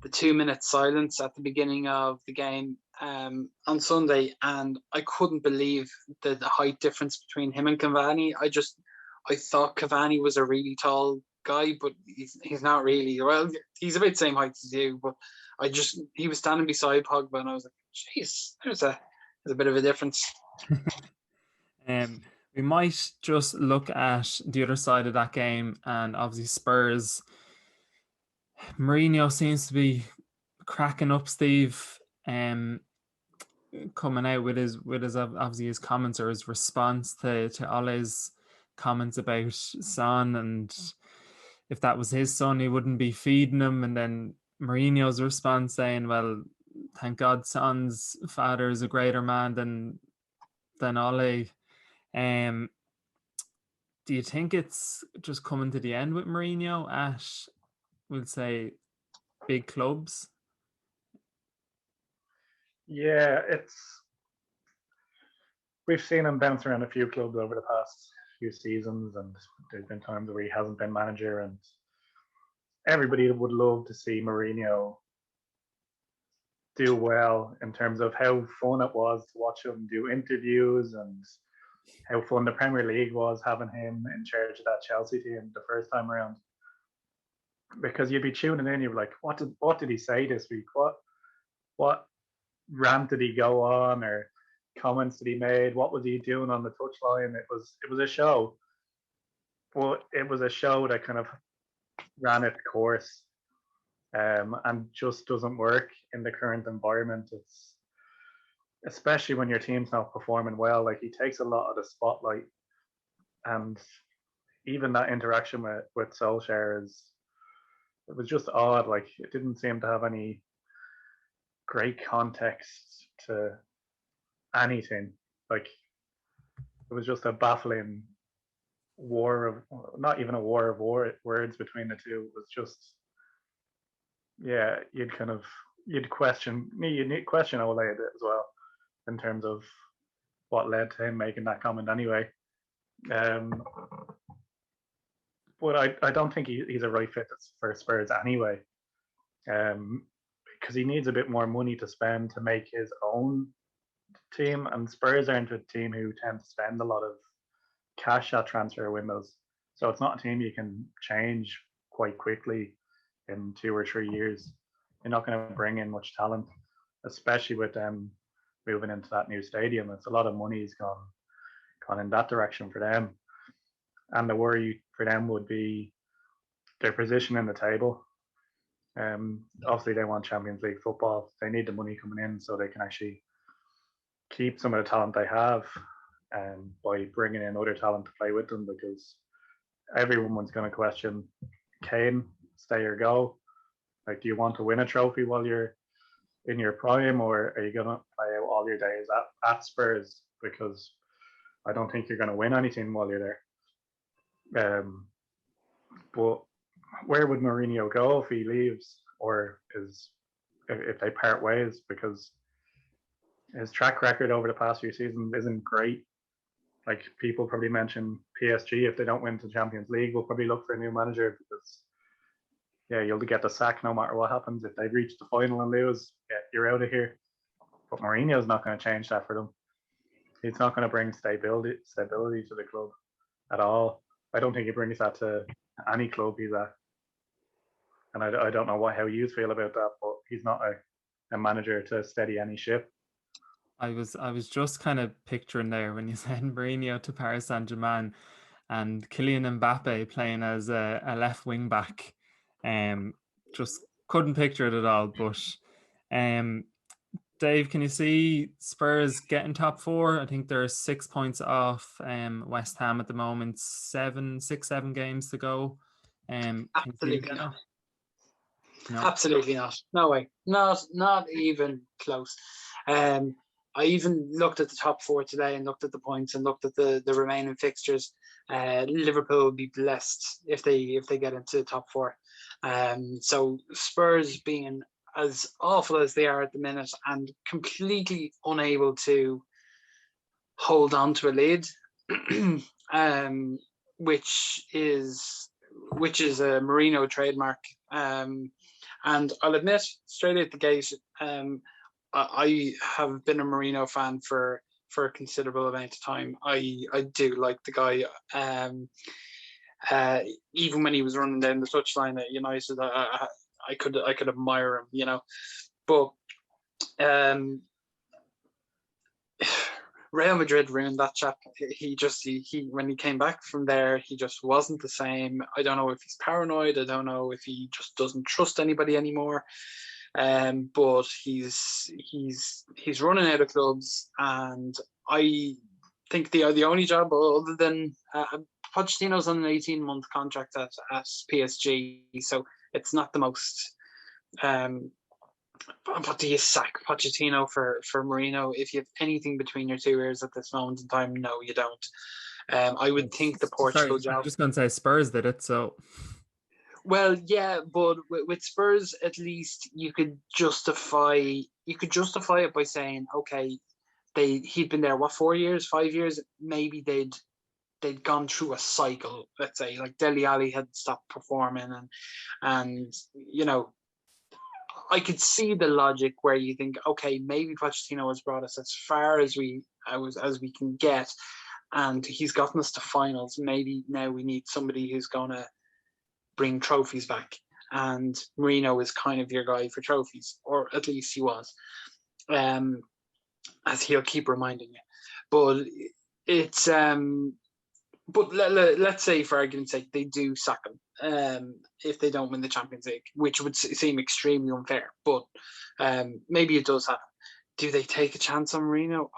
2-minute silence at the beginning of the game, on Sunday, and I couldn't believe the height difference between him and Cavani. I thought Cavani was a really tall guy, but he's not really. Well, he's about the same height as you, but he was standing beside Pogba, and I was like, jeez, there's a bit of a difference. We might just look at the other side of that game, and obviously Spurs. Mourinho seems to be cracking up, Steve, coming out with his obviously his comments or his response to Ole's comments about Son, and if that was his son, he wouldn't be feeding him. And then Mourinho's response saying, "Well, thank God Son's father is a greater man than Ole." Do you think it's just coming to the end with Mourinho at, we'll say, big clubs? Yeah, we've seen him bounce around a few clubs over the past few seasons, and there's been times where he hasn't been manager, and everybody would love to see Mourinho do well in terms of how fun it was to watch him do interviews and how fun the Premier League was having him in charge of that Chelsea team the first time around. Because you'd be tuning in, you'd be like, what did he say this week? What rant did he go on, or comments that he made? What was he doing on the touchline? It was a show, but it was a show that kind of ran its course, and just doesn't work in the current environment. It's especially when your team's not performing well. Like, he takes a lot of the spotlight, and even that interaction with Solskjaer it was just odd. Like, it didn't seem to have any great context to anything. Like, it was just a baffling not even a war of words between the two. It was just, yeah, you'd question Ole a bit as well in terms of what led to him making that comment anyway. But I don't think he's a right fit for Spurs anyway, because he needs a bit more money to spend to make his own team, and Spurs aren't a team who tend to spend a lot of cash at transfer windows. So it's not a team you can change quite quickly in 2 or 3 years. You're not going to bring in much talent, especially with them moving into that new stadium. It's a lot of money's gone in that direction for them. And the worry for them would be their position in the table. Obviously, they want Champions League football. They need the money coming in so they can actually keep some of the talent they have, by bringing in other talent to play with them, because everyone's going to question Kane, stay or go. Like, do you want to win a trophy while you're in your prime, or are you going to play out all your days at Spurs? Because I don't think you're going to win anything while you're there. But where would Mourinho go if he leaves, or if they part ways? Because his track record over the past few seasons isn't great. Like, people probably mention PSG, if they don't win the Champions League, will probably look for a new manager, because you'll get the sack no matter what happens. If they reach the final and lose, you're out of here. But Mourinho's not going to change that for them. He's not going to bring stability to the club at all. I don't think he brings that to any club he's at. And I don't know how you feel about that, but he's not a manager to steady any ship. I was just kind of picturing there when you said Mourinho to Paris Saint-Germain and Kylian Mbappe playing as a left wing back. Just couldn't picture it at all. But Dave, can you see Spurs getting top 4? I think they're 6 points off West Ham at the moment. 7 games to go. Absolutely not. No. Absolutely not. No way. Not even close. I even looked at the top 4 today and looked at the points and looked at the remaining fixtures. Liverpool will be blessed if they get into the top 4. So Spurs being as awful as they are at the minute and completely unable to hold on to a lead, which is a Mourinho trademark. And I'll admit straight out the gate, I have been a Mourinho fan for a considerable amount of time. I do like the guy. Even when he was running down the touchline at United, I could admire him, you know. But Real Madrid ruined that chap. He when he came back from there, he just wasn't the same. I don't know if he's paranoid. I don't know if he just doesn't trust anybody anymore. But he's running out of clubs, and I think the only job other than Pochettino's on an 18-month contract at PSG, so it's not the most. But do you sack Pochettino for Mourinho if you have anything between your two ears at this moment in time? No, you don't. I would think the Portugal job. I'm just going to say Spurs did it, so. Well, yeah, but with Spurs, at least you could justify it by saying, okay, he'd been there 4 years, 5 years, maybe they'd gone through a cycle. Let's say like Dele Alli had stopped performing, and you know, I could see the logic where you think, okay, maybe Pochettino has brought us as far as we can get, and he's gotten us to finals. Maybe now we need somebody who's gonna bring trophies back, and Mourinho is kind of your guy for trophies, or at least he was, as he'll keep reminding you. But it's but let's say, for argument's sake, they do sack him if they don't win the Champions League, which would seem extremely unfair. But maybe it does happen. Do they take a chance on Mourinho?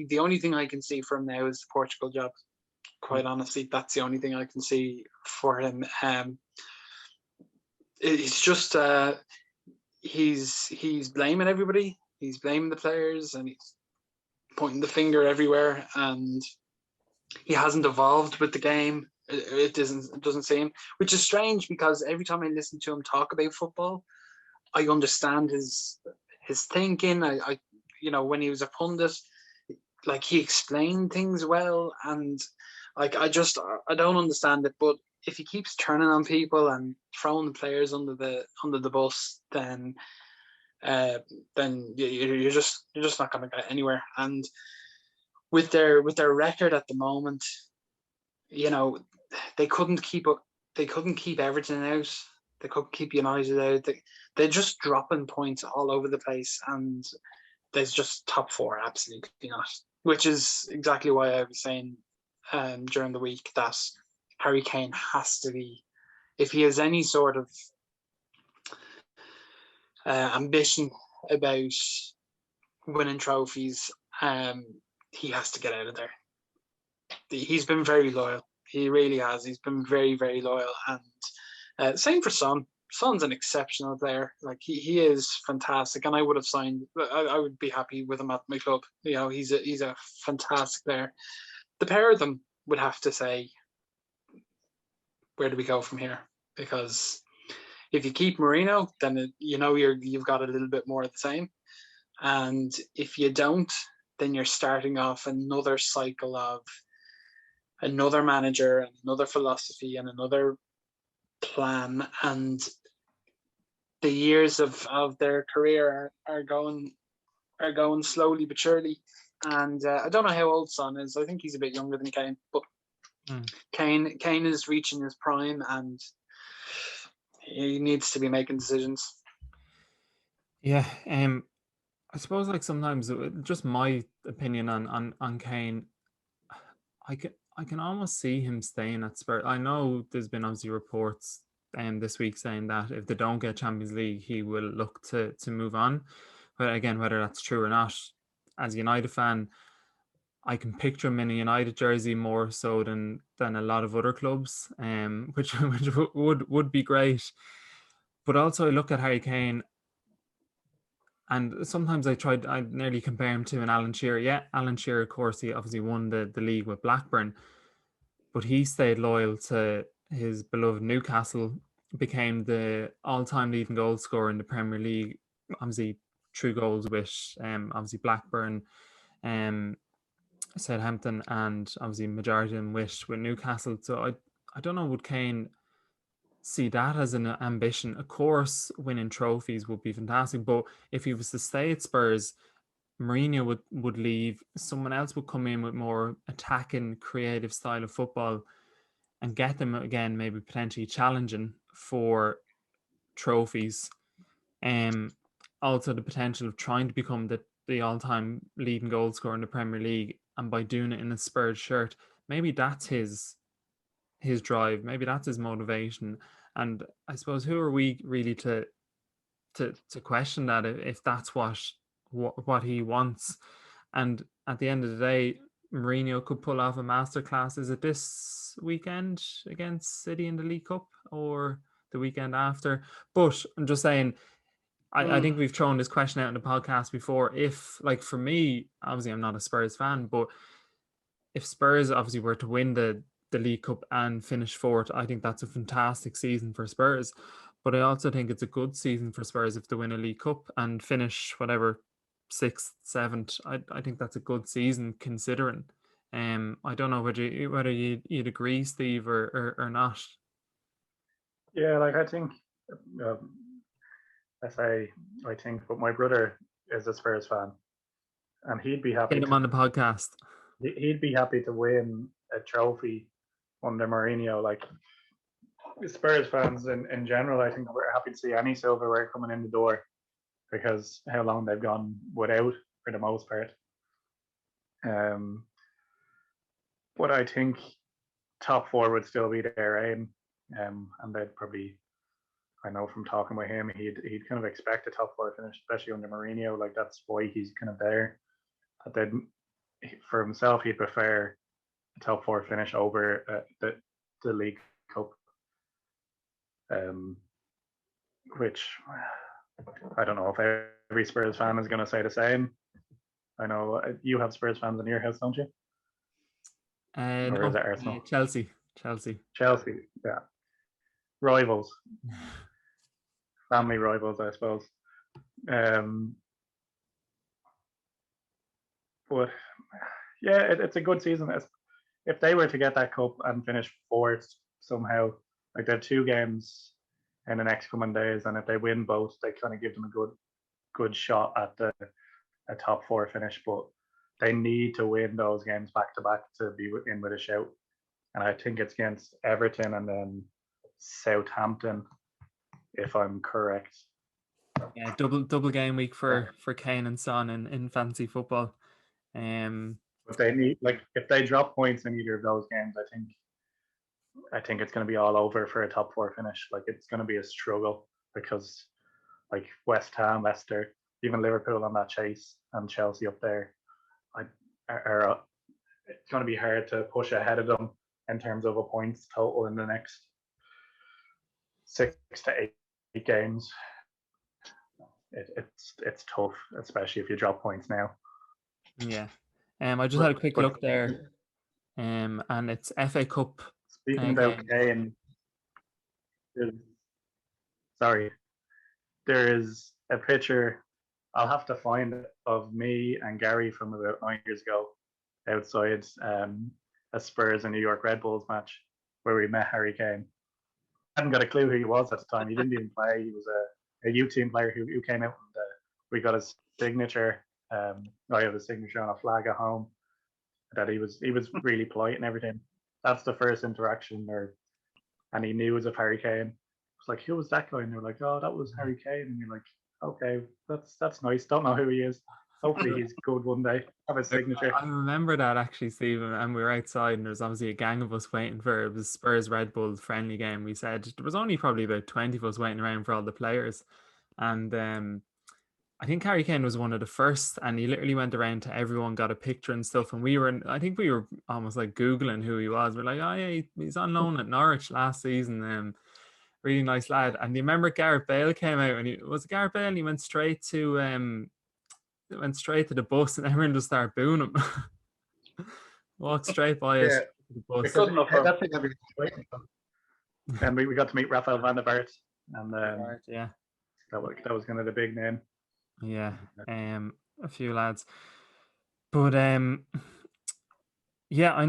The only thing I can see from now is the Portugal job. Quite honestly, that's the only thing I can see for him. It's just he's blaming everybody. He's blaming the players, and he's pointing the finger everywhere, and he hasn't evolved with the game. It doesn't seem, which is strange, because every time I listen to him talk about football, I understand his thinking. I when he was a pundit, like, he explained things well, and like I don't understand it. But if he keeps turning on people and throwing the players under the bus, then you're just not going to get anywhere. And with their record at the moment, they couldn't keep Everton out. They couldn't keep United out. They're just dropping points all over the place, and there's just top four, absolutely not. Which is exactly why I was saying during the week that Harry Kane has to be, if he has any sort of ambition about winning trophies, he has to get out of there. He's been very loyal. He really has. He's been very, very loyal. And same for Son. Son's an exceptional player. Like, he is fantastic. And I would have signed. I would be happy with him at my club. He's a fantastic player. The pair of them would have to say, where do we go from here? Because if you keep Mourinho, then you've got a little bit more of the same. And if you don't, then you're starting off another cycle of another manager and another philosophy and another plan. And the years of their career are going slowly but surely. And I don't know how old Son is. I think he's a bit younger than Kane, but Kane is reaching his prime, and he needs to be making decisions. Yeah, I suppose, like, sometimes, just my opinion on Kane, I can almost see him staying at Spurs. I know there's been obviously reports this week saying that if they don't get Champions League, he will look to move on. But again, whether that's true or not, as a United fan, I can picture him in a United jersey more so than a lot of other clubs, which would be great. But also, I look at Harry Kane, and sometimes I nearly compare him to an Alan Shearer. Yeah, Alan Shearer, of course, he obviously won the league with Blackburn, but he stayed loyal to his beloved Newcastle, became the all-time leading goal scorer in the Premier League, obviously through goals with obviously Blackburn, Southampton, and obviously majority of them with Newcastle. So I don't know, would Kane see that as an ambition. Of course, winning trophies would be fantastic, but if he was to stay at Spurs, Mourinho would leave. Someone else would come in with more attacking, creative style of football and get them again, maybe potentially challenging for trophies. Also the potential of trying to become the all-time leading goal scorer in the Premier League, and by doing it in a Spurs shirt, maybe that's his drive, maybe that's his motivation. And I suppose who are we really to question that if that's what he wants? And at the end of the day, Mourinho could pull off a masterclass. Is it this weekend against City in the League Cup or the weekend after? But I'm just saying, I think we've thrown this question out in the podcast before. If, like, for me, obviously I'm not a Spurs fan, but if Spurs obviously were to win the League Cup and finish fourth, I think that's a fantastic season for Spurs. But I also think it's a good season for Spurs if they win a League Cup and finish whatever sixth, seventh. I think that's a good season considering. I don't know whether you'd agree, Steve, or not. Yeah, like I think, I think, but my brother is a Spurs fan, and he'd be happy. Get him on the podcast. He'd be happy to win a trophy under Mourinho. Like Spurs fans in general, I think we're happy to see any silverware coming in the door because how long they've gone without for the most part. But I think top four would still be their aim, and they'd probably, I know from talking with him, he'd kind of expect a top four finish, especially under Mourinho. Like that's why he's kind of there. But then for himself, he'd prefer a top four finish over the League Cup, which I don't know if every Spurs fan is going to say the same. I know you have Spurs fans in your house, don't you? Or is it Arsenal? Chelsea, yeah. Rivals. Family rivals, I suppose. But yeah, it's a good season. If they were to get that cup and finish fourth somehow, like they have 2 games in the next coming days, and if they win both, they kind of give them a good shot at a top four finish. But they need to win those games back to back to be in with a shout. And I think it's against Everton and then Southampton, if I'm correct. Yeah, double game week for Kane and Son in fantasy football. But they need, like, if they drop points in either of those games, I think it's going to be all over for a top four finish. Like it's going to be a struggle because like West Ham, Leicester, even Liverpool on that chase, and Chelsea up there, it's going to be hard to push ahead of them in terms of a points total in the next 6 to 8 games. It's tough, especially if you drop points now. Yeah. I just had a quick look there. And it's FA Cup. Speaking about Kane, there is a picture I'll have to find of me and Gary from about 9 years ago outside a Spurs and New York Red Bulls match where we met Harry Kane. I hadn't got a clue who he was at the time. He didn't even play. He was a youth team player who came out, and we got his signature. I have his signature on a flag at home. That he was really polite and everything. That's the first interaction, and he knew it was of Harry Kane. It's like, who was that guy? And they're like, oh, that was Harry Kane. And you're like, okay, that's nice. Don't know who he is. Hopefully he's good one day. Have his signature. I remember that actually, Stephen, and we were outside and there was obviously a gang of us waiting for it. It was Spurs Red Bull friendly game. We said there was only probably about 20 of us waiting around for all the players. And I think Harry Kane was one of the first, and he literally went around to everyone, got a picture and stuff. And I think we were almost like Googling who he was. We're like, oh yeah, he's on loan at Norwich last season. Really nice lad. And you remember Gareth Bale came out, and he went straight to the bus, and everyone just started booing him. Walked straight by us to the bus. And we got to meet Rafael van der Vaart, and yeah, that was kind of the big name. Yeah, a few lads, but Yeah, I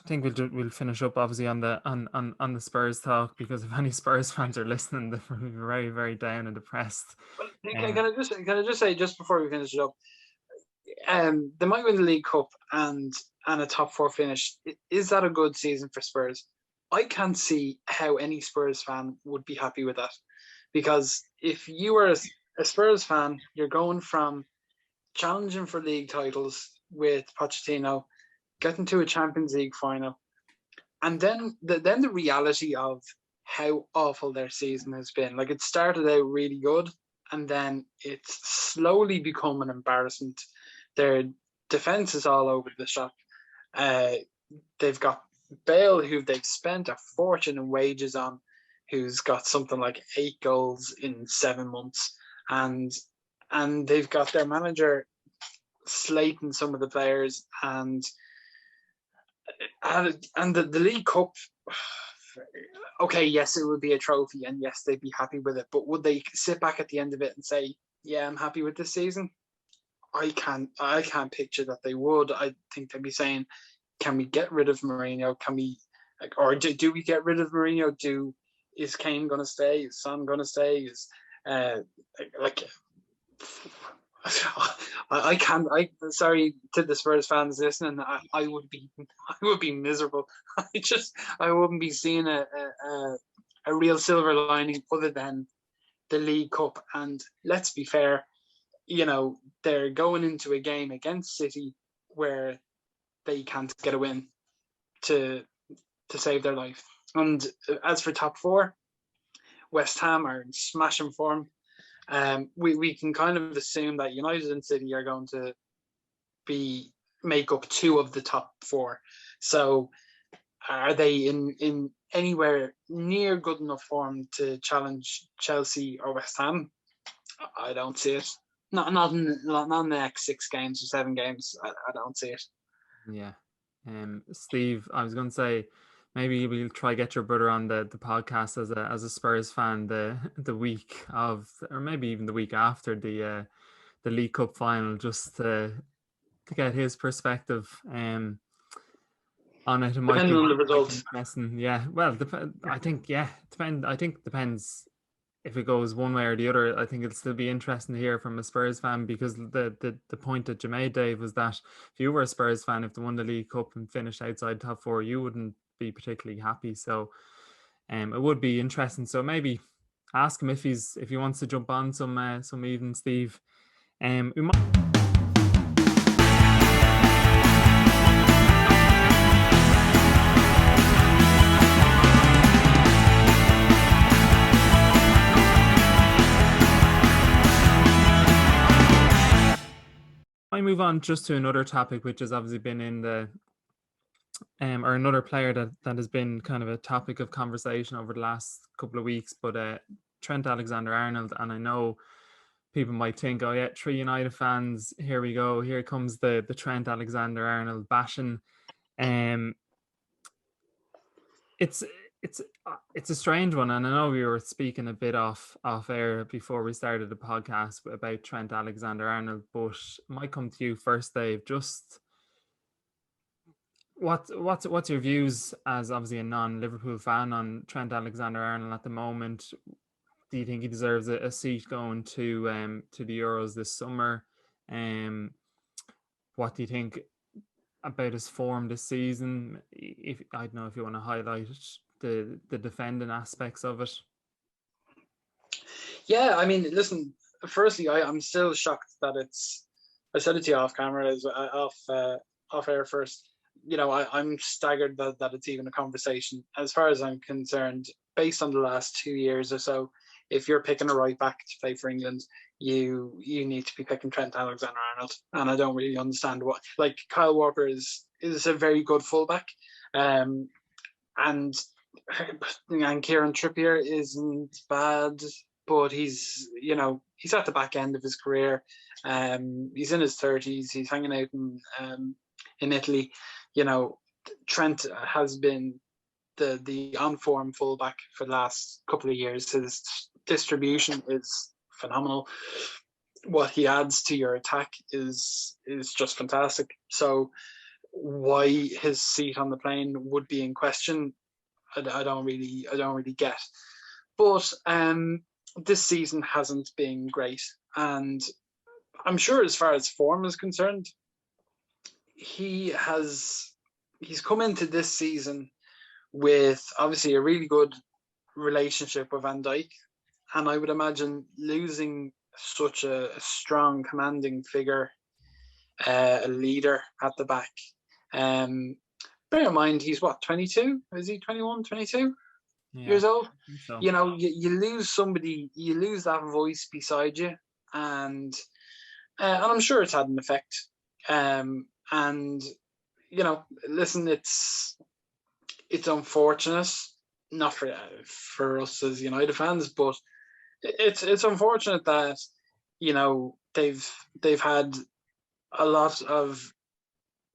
think we'll finish up obviously on the Spurs talk, because if any Spurs fans are listening, they're very, very down and depressed. Well, can I just say, just before we finish it up, they might win the League Cup and a top four finish. Is that a good season for Spurs? I can't see how any Spurs fan would be happy with that, because if you were a Spurs fan, you're going from challenging for league titles with Pochettino, getting to a Champions League final, and then the reality of how awful their season has been. Like, it started out really good, and then it's slowly become an embarrassment. Their defense is all over the shop. They've got Bale, who they've spent a fortune in wages on, who's got something like 8 goals in 7 months, and they've got their manager slating some of the players, and the League Cup. Okay, yes, it would be a trophy, and yes, they'd be happy with it. But would they sit back at the end of it and say, "Yeah, I'm happy with this season"? I can't picture that they would. I think they'd be saying, "Can we get rid of Mourinho? Can we, or do we get rid of Mourinho? Is Kane going to stay? Is Son going to stay? Is like." I can't. Sorry to the Spurs fans listening. I would be miserable. I wouldn't be seeing a real silver lining other than the League Cup. And let's be fair, they're going into a game against City where they can't get a win to save their life. And as for top four, West Ham are in smashing form. We can kind of assume that United and City are going to make up 2 of the top 4. So are they in anywhere near good enough form to challenge Chelsea or West Ham? I don't see it. Not in the next 6 games or 7 games. I don't see it. Yeah. Steve, I was going to say, maybe we'll try get your brother on the podcast as a Spurs fan the week of, or maybe even the week after the League Cup final, just to get his perspective on it. It might Depending be on the results. interesting. Yeah, well, I think depends. If it goes one way or the other, I think it'll still be interesting to hear from a Spurs fan, because the point that you made, Dave, was that if you were a Spurs fan, if they won the League Cup and finished outside top 4, you wouldn't be particularly happy. So it would be interesting. So maybe ask him if he wants to jump on some evening, Steve. We might move on just to another topic, which has obviously been in the or another player that has been kind of a topic of conversation over the last couple of weeks, but Trent Alexander-Arnold. And I know people might think, oh yeah, 3 United fans, here we go, here comes the Trent Alexander-Arnold bashing. It's a strange one, and I know we were speaking a bit off air before we started the podcast about Trent Alexander-Arnold, but I might come to you first, Dave. Just what's your views as obviously a non-Liverpool fan on Trent Alexander-Arnold at the moment? Do you think he deserves a seat going to the Euros this summer? What do you think about his form this season? If I don't know if you want to highlight the defending aspects of it. Yeah, I mean, listen. Firstly, I'm still shocked that it's. I said it to you off camera, off air first. I'm staggered that it's even a conversation. As far as I'm concerned, based on the last 2 years or so, if you're picking a right back to play for England, you need to be picking Trent Alexander-Arnold. And I don't really understand what. Like, Kyle Walker is a very good fullback, and Kieran Trippier isn't bad, but he's at the back end of his career. He's in his 30s. He's hanging out in Italy. Trent has been the on-form fullback for the last couple of years. His distribution is phenomenal. What he adds to your attack is just fantastic. So why his seat on the plane would be in question, I don't really get. But this season hasn't been great, and I'm sure as far as form is concerned, he's come into this season with obviously a really good relationship with Van Dijk, and I would imagine losing such a strong, commanding figure, a leader at the back. Bear in mind, he's what, 22? Is he 21, 22 years old? So. You know, you lose somebody, you lose that voice beside you, and I'm sure it's had an effect. And you know, listen, it's unfortunate, not for us as United fans, but it's unfortunate that, you know, they've had a lot of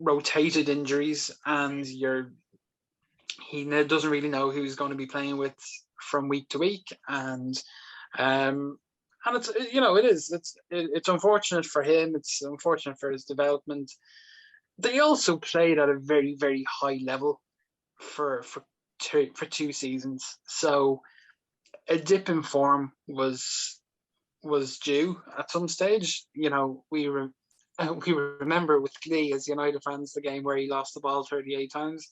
rotated injuries, and he doesn't really know who he's going to be playing with from week to week, and it's, you know, it's unfortunate for him. It's unfortunate for his development. They also played at a very, very high level for 2 seasons, so a dip in form was due at some stage. You know, we remember with Glee as United fans the game where he lost the ball 38 times.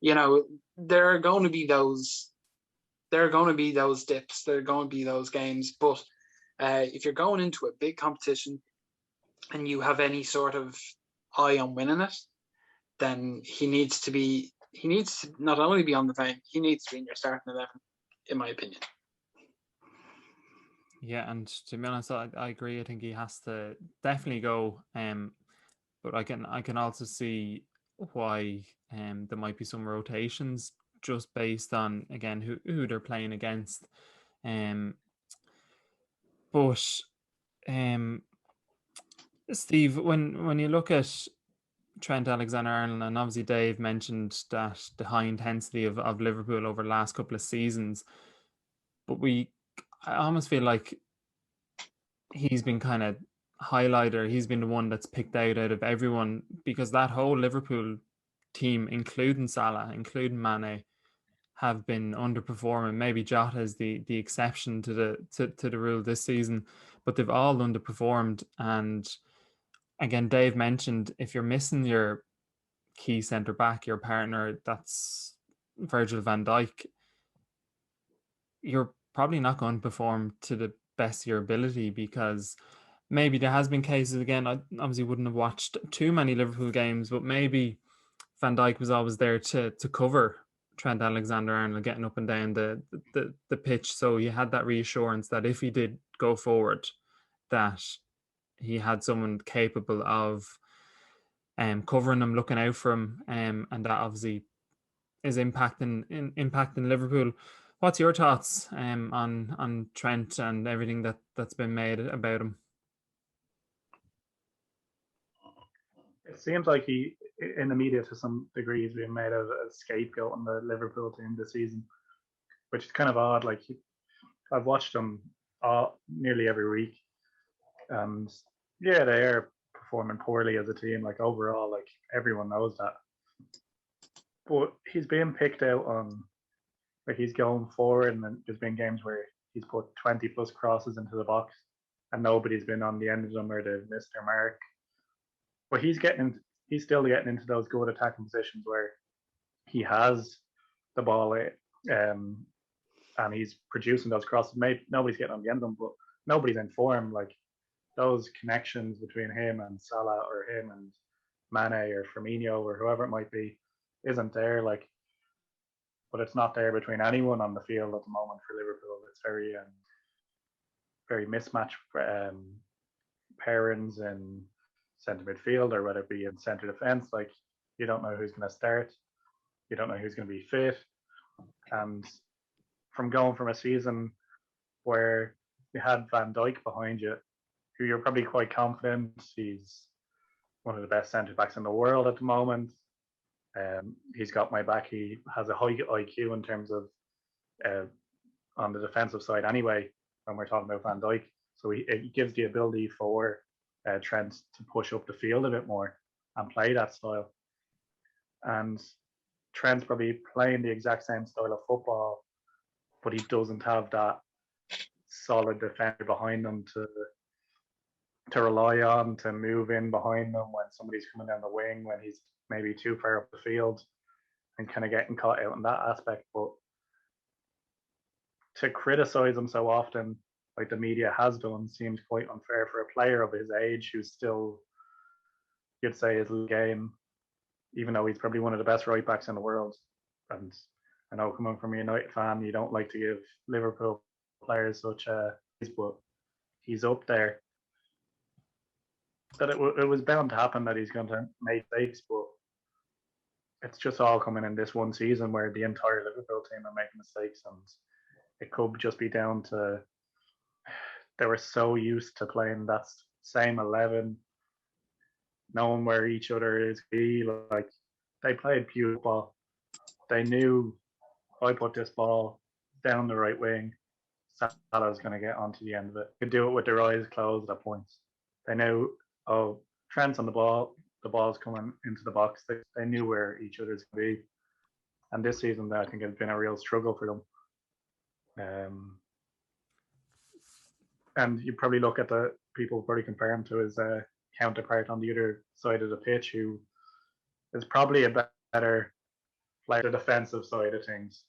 You know, there are going to be those dips, there are going to be those games, but if you're going into a big competition and you have any sort of eye on winning it, then he needs to not only be on the bench, he needs to be in your starting 11, in my opinion. Yeah, and to be honest, I agree. I think he has to definitely go. But I can also see why there might be some rotations just based on, again, who they're playing against. But Steve, when you look at Trent Alexander-Arnold, and obviously Dave mentioned that the high intensity of Liverpool over the last couple of seasons, but I almost feel like he's been kind of highlighted. He's been the one that's picked out of everyone, because that whole Liverpool team, including Salah, including Mane, have been underperforming. Maybe Jota is the exception to the rule this season, but they've all underperformed. And again, Dave mentioned, if you're missing your key centre back, your partner, that's Virgil van Dijk, you're probably not going to perform to the best of your ability, because maybe there has been cases, again, I obviously wouldn't have watched too many Liverpool games, but maybe Van Dijk was always there to cover Trent Alexander-Arnold getting up and down the pitch, so he had that reassurance that if he did go forward, that he had someone capable of covering him, looking out for him, and that obviously is impacting Liverpool. What's your thoughts on Trent and everything that's been made about him? It seems like he, in the media to some degree, has been made as a scapegoat on the Liverpool team this season, which is kind of odd. Like, I've watched them nearly every week, and yeah, they are performing poorly as a team. Like, overall, like, everyone knows that. But he's being picked out on, like, he's going forward, and then there's been games where he's put 20 plus crosses into the box, and nobody's been on the end of them, or they've missed their mark. But he's still getting into those good attacking positions where he has the ball, and he's producing those crosses. Maybe nobody's getting on the end of them, but nobody's in form. Like, those connections between him and Salah, or him and Mane or Firmino or whoever it might be, isn't there. Like, but it's not there between anyone on the field at the moment for Liverpool. It's very mismatched pairings in centre midfield, or whether it be in centre defence. Like, you don't know who's going to start, you don't know who's going to be fit, and from going from a season where you had Van Dijk behind you, who you're probably quite confident he's one of the best centre backs in the world at the moment. He's got my back. He has a high IQ in terms of on the defensive side anyway, when we're talking about Van Dijk. So it gives the ability for Trent to push up the field a bit more and play that style. and Trent's probably playing the exact same style of football, but he doesn't have that solid defender behind him to rely on, to move in behind them when somebody's coming down the wing, when he's maybe too far up the field, and kind of getting caught out in that aspect. But to criticise him so often, like the media has done, seems quite unfair for a player of his age who's still, you'd say, his game, even though he's probably one of the best right backs in the world. And I know, coming from a United fan, you don't like to give Liverpool players such a, but he's up there. That it was bound to happen that he's going to make mistakes, but it's just all coming in this one season where the entire Liverpool team are making mistakes, and it could just be down to they were so used to playing that same 11, knowing where each other is. Like, they played pure ball. They knew, I put this ball down the right wing, Salah's going to get onto the end of it. Could do it with their eyes closed at points. They knew, oh, Trent's on the ball's coming into the box. They knew where each other's going to be. And this season, I think it's been a real struggle for them. And you probably look at the people probably compare him to his counterpart on the other side of the pitch, who is probably a better player, the defensive side of things.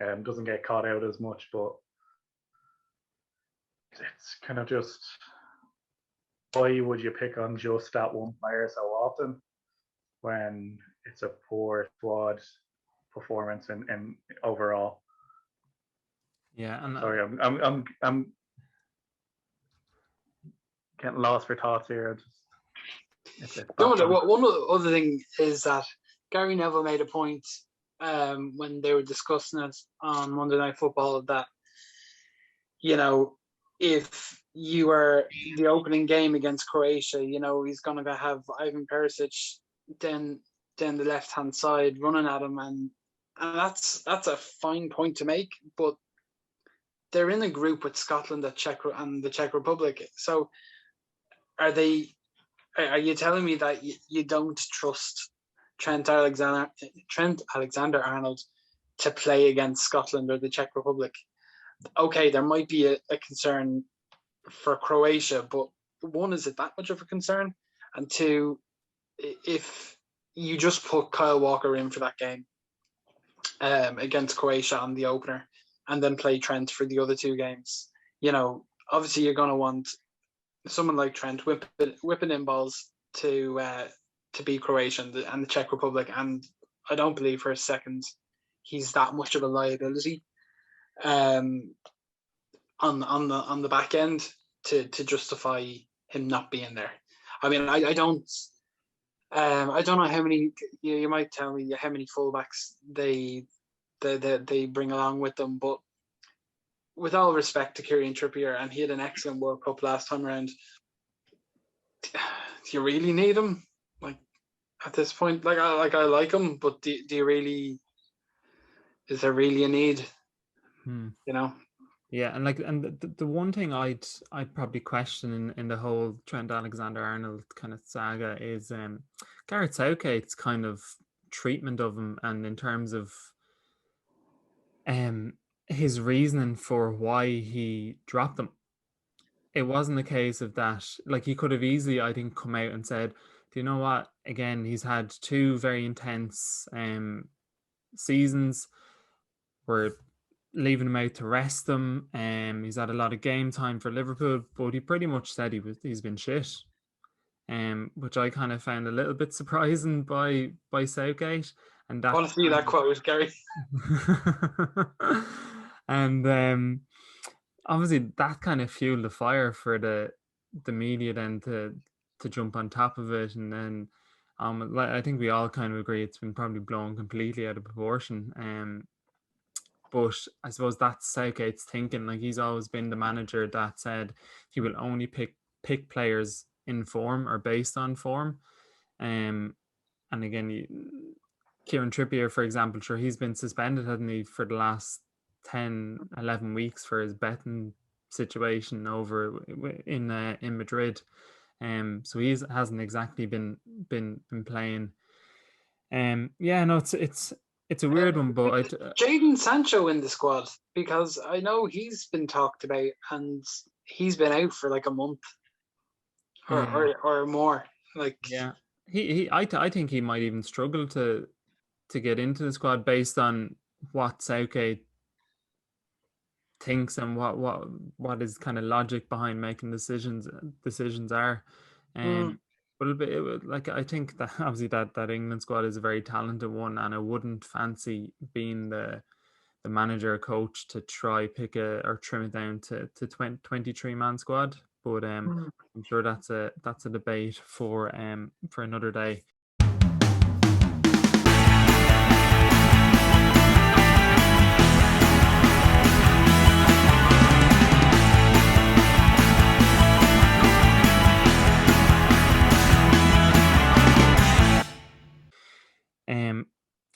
Doesn't get caught out as much, but it's kind of just, why would you pick on just that one player so often when it's a poor squad performance in overall? Yeah, and sorry, I'm getting lost for thoughts here. One other thing is that Gary Neville made a point when they were discussing it on Monday Night Football that, you know, if you are the opening game against Croatia, you know, he's going to have Ivan Perisic then the left-hand side running at him, and that's a fine point to make, but they're in a group with Scotland and the Czech Republic. So are you telling me that you don't trust Trent Alexander-Arnold to play against Scotland or the Czech Republic? Okay, there might be a concern for Croatia, but one, is it that much of a concern? And two, if you just put Kyle Walker in for that game against Croatia on the opener, and then play Trent for the other two games, you know, obviously you're going to want someone like Trent whipping in balls to beat Croatia and the Czech Republic, and I don't believe for a second he's that much of a liability on the back end to justify him not being there. I mean, I don't know how many, you might tell me how many fullbacks they bring along with them, but with all respect to Kieran Trippier, and he had an excellent World Cup last time around, do you really need him? Like, at this point, I like him, but do you really? Is there really a need? You know? Yeah, and the one thing I'd probably question in the whole Trent Alexander-Arnold kind of saga is Gareth Southgate's kind of treatment of him, and in terms of his reasoning for why he dropped him. It wasn't a case of that. Like, he could have easily, I think, come out and said, do you know what? Again, he's had two very intense seasons. We're leaving him out to rest him. He's had a lot of game time for Liverpool, but he pretty much said he's been shit. Which I kind of found a little bit surprising by Southgate. And I want to see that quote, Gary. And obviously that kind of fueled the fire for the media then to jump on top of it, and then I think we all kind of agree it's been probably blown completely out of proportion. But I suppose that's Southgate's thinking. Like, he's always been the manager that said he will only pick players in form or based on form. And again, Kieran Trippier, for example, sure, he's been suspended, hasn't he, for the last 10, 11 weeks for his betting situation over in Madrid. So he hasn't exactly been playing. Yeah, no, it's a weird one, but Jadon Sancho in the squad, because I know he's been talked about and he's been out for like a month or more. Like, yeah, I think he might even struggle to get into the squad based on what Southgate thinks and what his kind of logic behind making decisions are. But like, I think that obviously that England squad is a very talented one, and I wouldn't fancy being the manager or coach to try pick or trim it down to 23 man squad. But I'm sure that's a debate for another day.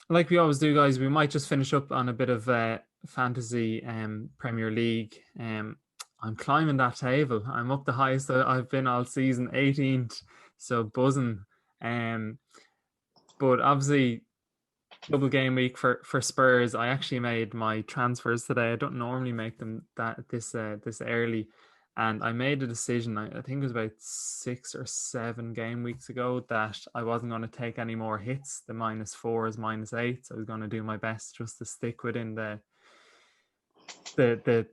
Like we always do, guys, we might just finish up on a bit of fantasy Premier League. I'm climbing that table. I'm up the highest I've been all season, 18th, so buzzing. But obviously, double game week for Spurs. I actually made my transfers today. I don't normally make them this early, and I made a decision. I think it was about 6 or 7 game weeks ago that I wasn't going to take any more hits. The -4 is -8. So I was going to do my best just to stick within the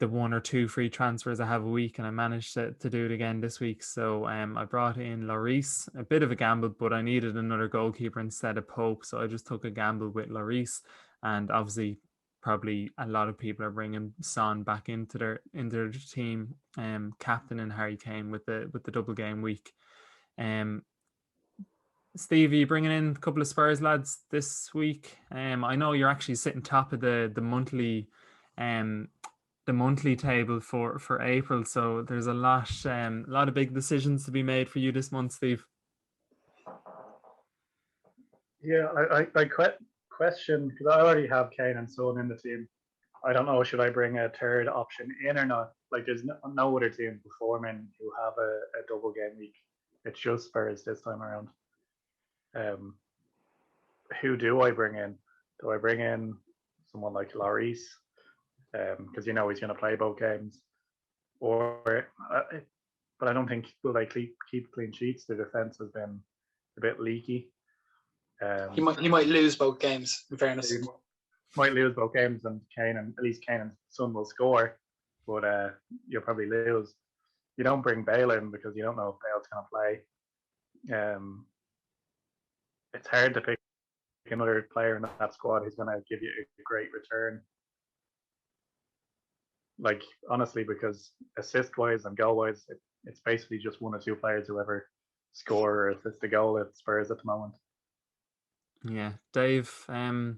1 or 2 free transfers I have a week, and I managed to do it again this week. So I brought in Lloris, a bit of a gamble, but I needed another goalkeeper instead of Pope, so I just took a gamble with Lloris. And obviously, probably a lot of people are bringing Son back into their team, captain and Harry Kane with the double game week. Steve, are you bringing in a couple of Spurs lads this week? I know you're actually sitting top of the monthly table for April, so there's a lot of big decisions to be made for you this month, Steve. Yeah, I question, because I already have Kane and Son in the team. I don't know, should I bring a third option in or not? Like, there's no other team performing who have a double game week. It's just Spurs this time around. Who do I bring in? Do I bring in someone like Lloris? Because he's going to play both games. But I don't think will they keep clean sheets. The defense has been a bit leaky. He might lose both games. In fairness, he might lose both games, and at least Kane and Son will score, but you'll probably lose. You don't bring Bale in because you don't know if Bale's going to play. It's hard to pick another player in that squad who's going to give you a great return. Like, honestly, because assist-wise and goal-wise, it's basically just 1 or 2 players who ever score or assist a goal at Spurs at the moment. Yeah. Dave,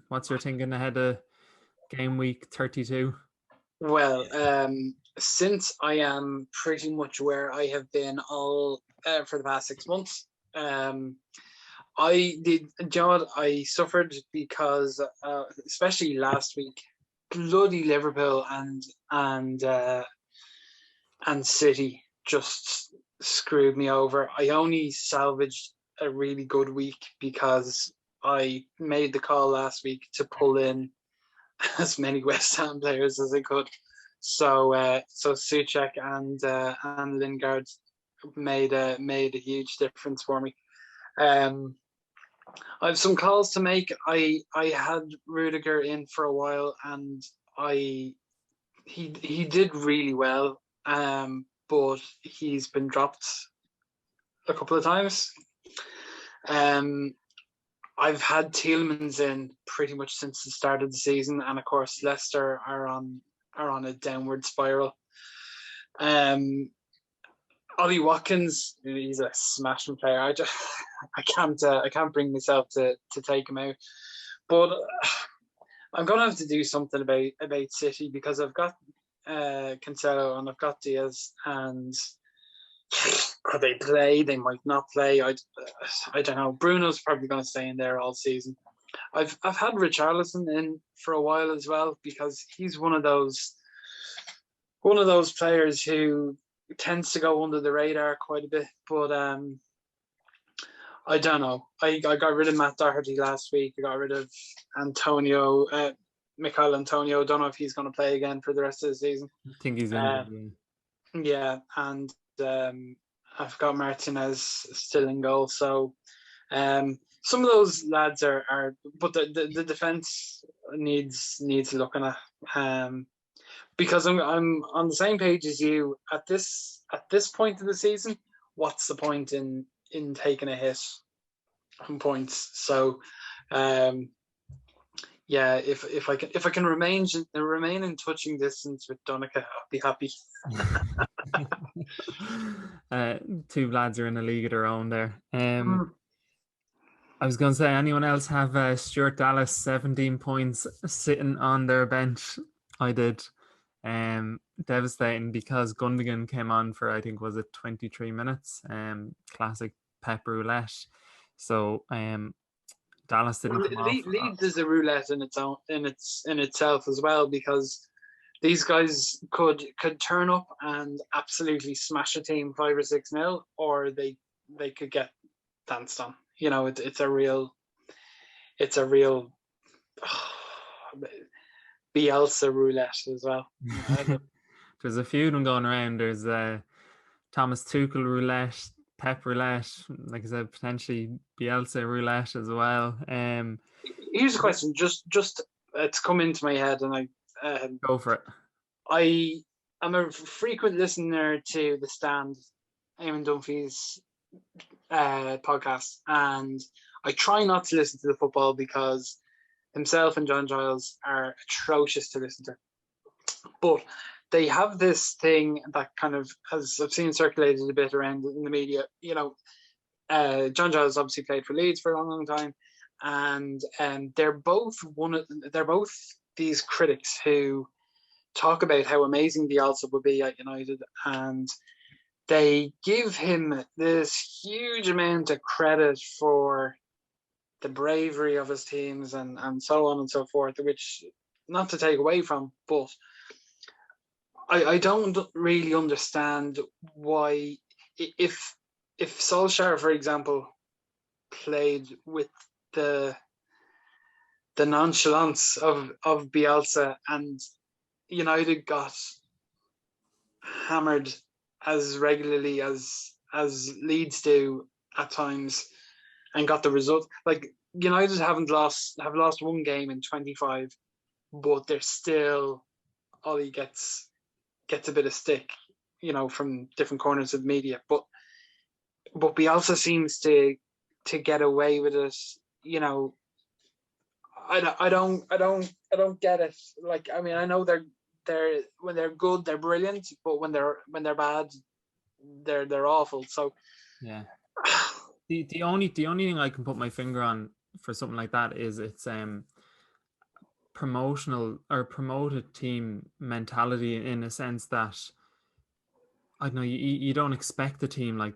what's your thinking ahead of game week 32? Well, since I am pretty much where I have been all for the past 6 months, I suffered because, especially last week, bloody Liverpool and City just screwed me over. I only salvaged a really good week because I made the call last week to pull in as many West Ham players as I could. So Souček and Lingard made a huge difference for me. I have some calls to make. I had Rudiger in for a while, and he did really well, but he's been dropped a couple of times. I've had Tielemans in pretty much since the start of the season, and of course Leicester are on a downward spiral. Ollie Watkins, he's a smashing player. I can't bring myself to take him out, but I'm gonna have to do something about City because I've got Cancelo and I've got Diaz, and could they play? They might not play. I don't know. Bruno's probably going to stay in there all season. I've had Richarlison in for a while as well because he's one of those players who tends to go under the radar quite a bit. But I don't know. I got rid of Matt Doherty last week. I got rid of Antonio, Michael Antonio. Don't know if he's going to play again for the rest of the season. I think he's injured. Yeah, and I've got Martinez still in goal. So some of those lads are but the defense needs looking at. Because I'm on the same page as you at this point of the season. What's the point in taking a hit on points? So, yeah, if I can remain in touching distance with Donica, I'll be happy. Two lads are in a league of their own there. I was going to say, anyone else have Stuart Dallas 17 points sitting on their bench? I did. Devastating because Gundogan came on for, I think, was it 23 minutes? Classic Pep roulette. So Dallas didn't come off. Leeds is a roulette in itself as well, because these guys could turn up and absolutely smash a team 5 or 6-0, or they could get danced on. You know, it's a real Bielsa roulette as well. There's a few of them going around. There's Thomas Tuchel roulette, Pep roulette, like I said, potentially Bielsa roulette as well. Here's a question, just it's come into my head, and I go for it. I'm a frequent listener to The Stand, Eamon Dunphy's podcast, and I try not to listen to the football because himself and John Giles are atrocious to listen to. But they have this thing that kind of, as I've seen circulated a bit around in the media, you know, John Giles obviously played for Leeds for a long, long time, and they're both these critics who talk about how amazing Bielsa would be at United, and they give him this huge amount of credit for the bravery of his teams and so on and so forth, which not to take away from, but I don't really understand why, if Solskjaer, for example, played with the nonchalance of Bielsa and United got hammered as regularly as Leeds do at times and got the result. Like, United have lost one game in 25, but they're still, Ollie gets a bit of stick, you know, from different corners of the media. But Bielsa seems to get away with it, you know. I don't get it. Like, I mean, I know they're when they're good, they're brilliant, but when they're bad, they're awful. So yeah. The only thing I can put my finger on for something like that is it's promotional or promoted team mentality, in a sense that, I don't know, you don't expect a team like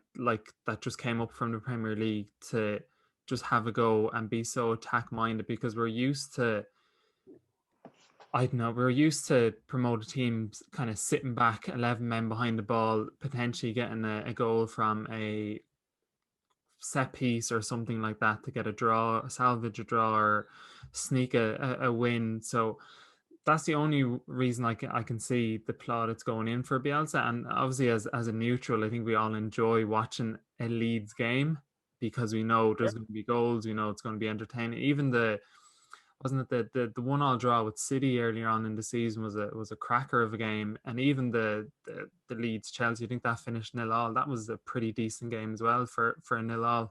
that just came up from the Premier League to just have a go and be so attack minded, because we're used to promoted teams kind of sitting back 11 men behind the ball, potentially getting a goal from a set piece or something like that to get a draw, salvage a draw, or sneak a win. So that's the only reason I can see the plaudits going in for Bielsa. And obviously, as a neutral, I think we all enjoy watching a Leeds game because we know there's going to be goals. We know it's going to be entertaining. Even the 1-1 draw with City earlier on in the season was a cracker of a game, and even the Leeds Chelsea, I think that finished 0-0. That was a pretty decent game as well for a 0-0.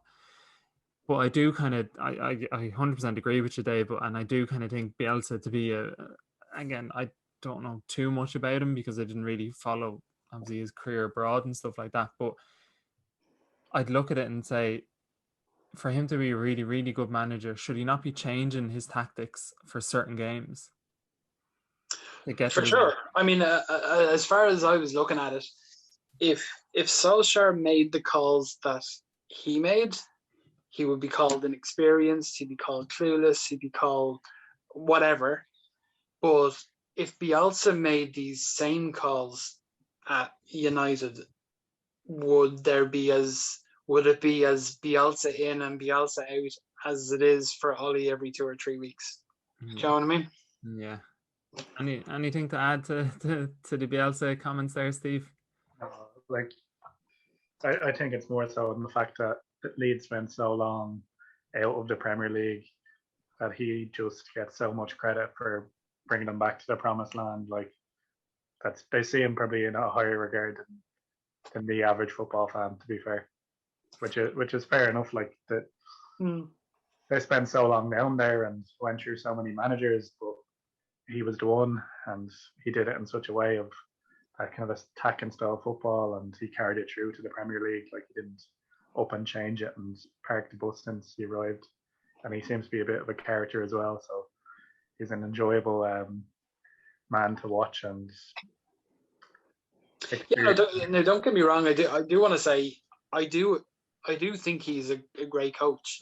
But I do I 100% agree with you, Dave. And I do kind of think Bielsa to be again, I don't know too much about him because I didn't really follow obviously his career abroad and stuff like that. But I'd look at it and say, for him to be a really, really good manager, should he not be changing his tactics for certain games? For sure. I mean, as far as I was looking at it, if Solskjaer made the calls that he made, he would be called inexperienced, he'd be called clueless, he'd be called whatever. But if Bielsa made these same calls at United, would would it be as Bielsa in and Bielsa out as it is for Ollie every 2 or 3 weeks? Do you know what I mean? Yeah. Anything to add to the Bielsa comments there, Steve? Like, I think it's more so in the fact that Leeds spent so long out of the Premier League that he just gets so much credit for bringing them back to the promised land. Like, they see him probably in a higher regard than the average football fan, to be fair, which is fair enough. Like, that they spent so long down there and went through so many managers, but he was the one, and he did it in such a way of that kind of attacking style football, and he carried it through to the Premier League. Like, he didn't up and change it and park the bus since he arrived. And he seems to be a bit of a character as well, so he's an enjoyable man to watch. And don't get me wrong. I do want to say I do think he's a great coach.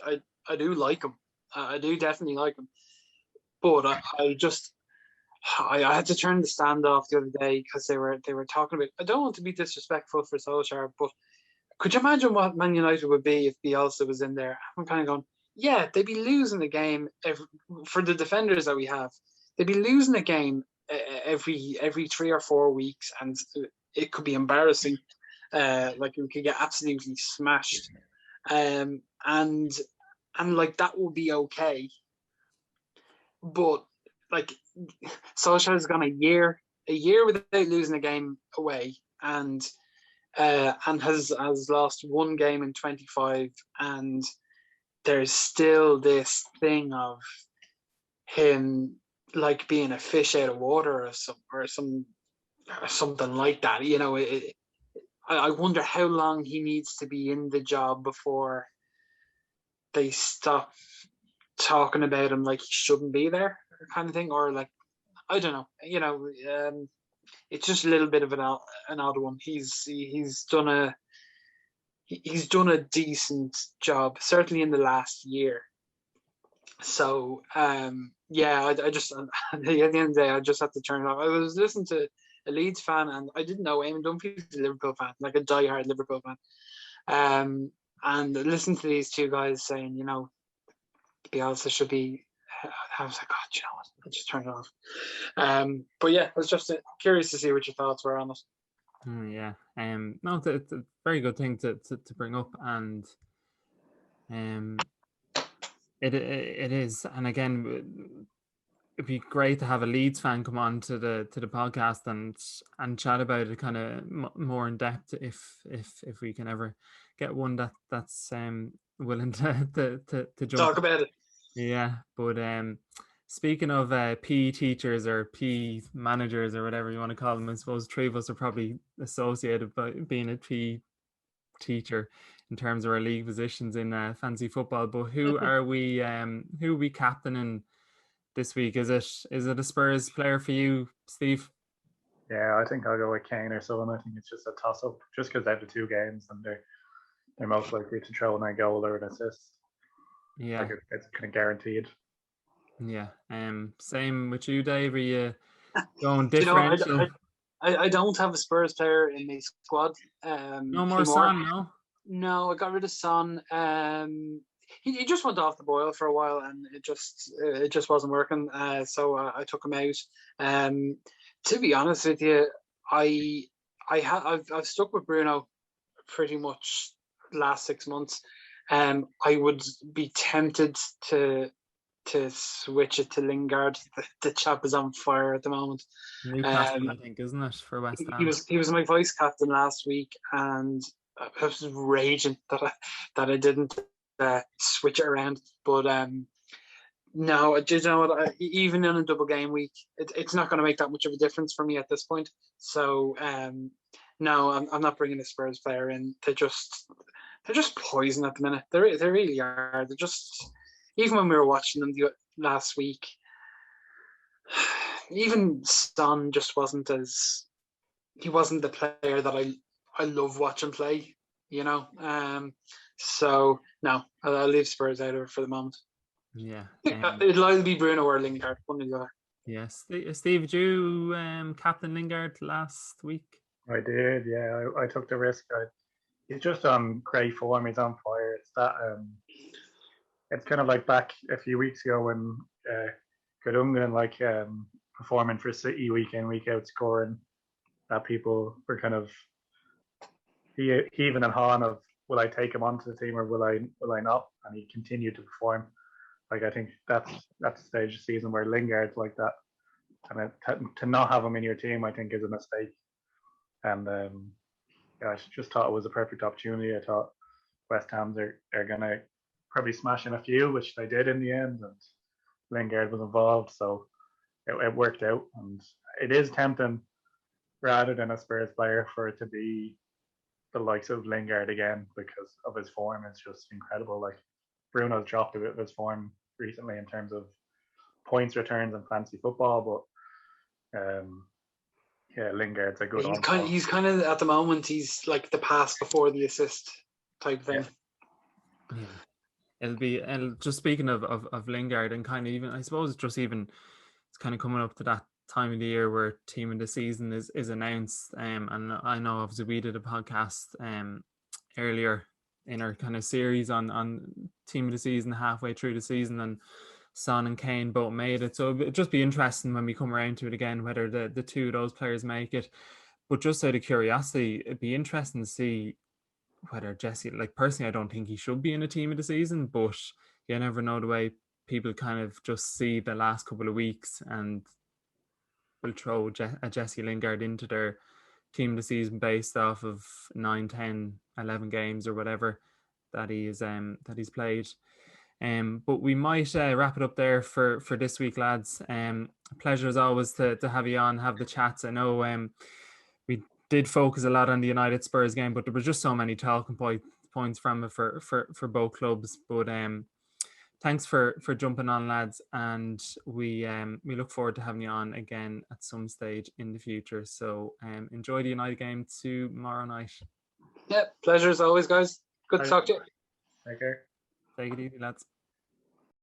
I do like him. I do definitely like him. But I had to turn the stand off the other day because they were talking about. I don't want to be disrespectful for Solskjaer, but could you imagine what Man United would be if Bielsa was in there? I'm kind of going, yeah, they'd be losing the game for the defenders that we have. They'd be losing a game every 3 or 4 weeks, and it could be embarrassing. Like, we could get absolutely smashed, and like that would be okay. But like, Solskjaer's gone a year without losing a game away, and has lost 1 game in 25, and there's still this thing of him like being a fish out of water or something like that. You know, I wonder how long he needs to be in the job before they stop talking about him like he shouldn't be there, kind of thing. Or like, I don't know. You know, it's just a little bit of an odd one. He's done a decent job, certainly in the last year. So yeah, I just at the end of the day, I just had to turn it off. I was listening to a Leeds fan, and I didn't know Eamon Dunphy's a Liverpool fan, like a diehard Liverpool fan. And listen to these two guys saying, you know, Bielsa should be. I was like, God, you know what? I just turned it off. But yeah, I was just curious to see what your thoughts were on it. Yeah. No, it's a very good thing to bring up, and it is. And again, it'd be great to have a Leeds fan come on to the podcast and chat about it kind of more in depth if we can ever get one that's willing to jump talk about it. Yeah, but speaking of PE teachers or PE managers or whatever you want to call them, I suppose 3 of us are probably associated by being a PE teacher in terms of our league positions in fantasy football. But who are we captaining this week? Is it a Spurs player for you, Steve? Yeah, I think I'll go with Kane or someone. I think it's just a toss up, just because they have the 2 games and they're most likely to throw in a goal or an assist. Yeah, like it's kind of guaranteed. Yeah. Same with you, Dave. Are you going differential? You know, I don't have a Spurs player in my squad. No more Son, no? No, I got rid of Son. He just went off the boil for a while, and it just wasn't working. So I took him out. To be honest with you, I've stuck with Bruno pretty much the last 6 months. I would be tempted to switch it to Lingard. The chap is on fire at the moment. Newcastle, I think, isn't it, for West Ham? He was my vice captain last week, and I was raging that I didn't switch it around. But no, you know what? Even in a double game week, it's not going to make that much of a difference for me at this point. So no, I'm not bringing a Spurs player in. They're just poison at the minute. They really are. They're just, even when we were watching them last week, even Son just wasn't the player that I love watching play, you know. So no, I'll leave Spurs out of it for the moment. Yeah, it'll either be Bruno or Lingard, one or the other. Yes, Steve, did you captain Lingard last week? I did, yeah. I took the risk. he's just on great form. He's on fire. It's that it's kind of like back a few weeks ago when Gundogan performing for City week in week out, scoring, that people were kind of he even and hawing of, will I take him onto the team or will I not? And he continued to perform. Like, I think that's the stage of the season where Lingard's like that, and to not have him in your team, I think, is a mistake. And I just thought it was a perfect opportunity. I thought West Ham's are gonna probably smash in a few, which they did in the end, and Lingard was involved, so it worked out. And it is tempting, rather than a Spurs player, for it to be the likes of Lingard again, because of his form. It's just incredible. Like, Bruno's dropped a bit of his form recently in terms of points returns and fancy football, but yeah, Lingard's a good one. He's kind of at the moment, he's like the pass before the assist type thing. Yeah. And just speaking of Lingard, and kind of even, I suppose, just even it's kind of coming up to that time of the year where team of the season is announced. And I know obviously we did a podcast earlier in our kind of series on team of the season halfway through the season, and Son and Kane both made it. So it'd just be interesting when we come around to it again whether the two of those players make it. But just out of curiosity, it'd be interesting to see whether Jesse, like, personally, I don't think he should be in a team of the season, but you never know the way people kind of just see the last couple of weeks and will throw a Jesse Lingard into their team of the season based off of 9, 10, 11 games or whatever that he's played. But we might wrap it up there for this week, lads. Pleasure as always to have you on, have the chats. I know we did focus a lot on the United Spurs game, but there was just so many talking points from it for both clubs. But thanks for jumping on, lads, and we look forward to having you on again at some stage in the future. So enjoy the United game tomorrow night. Yeah, pleasure as always, guys. Good to talk to you. Take care. Take it easy, lads.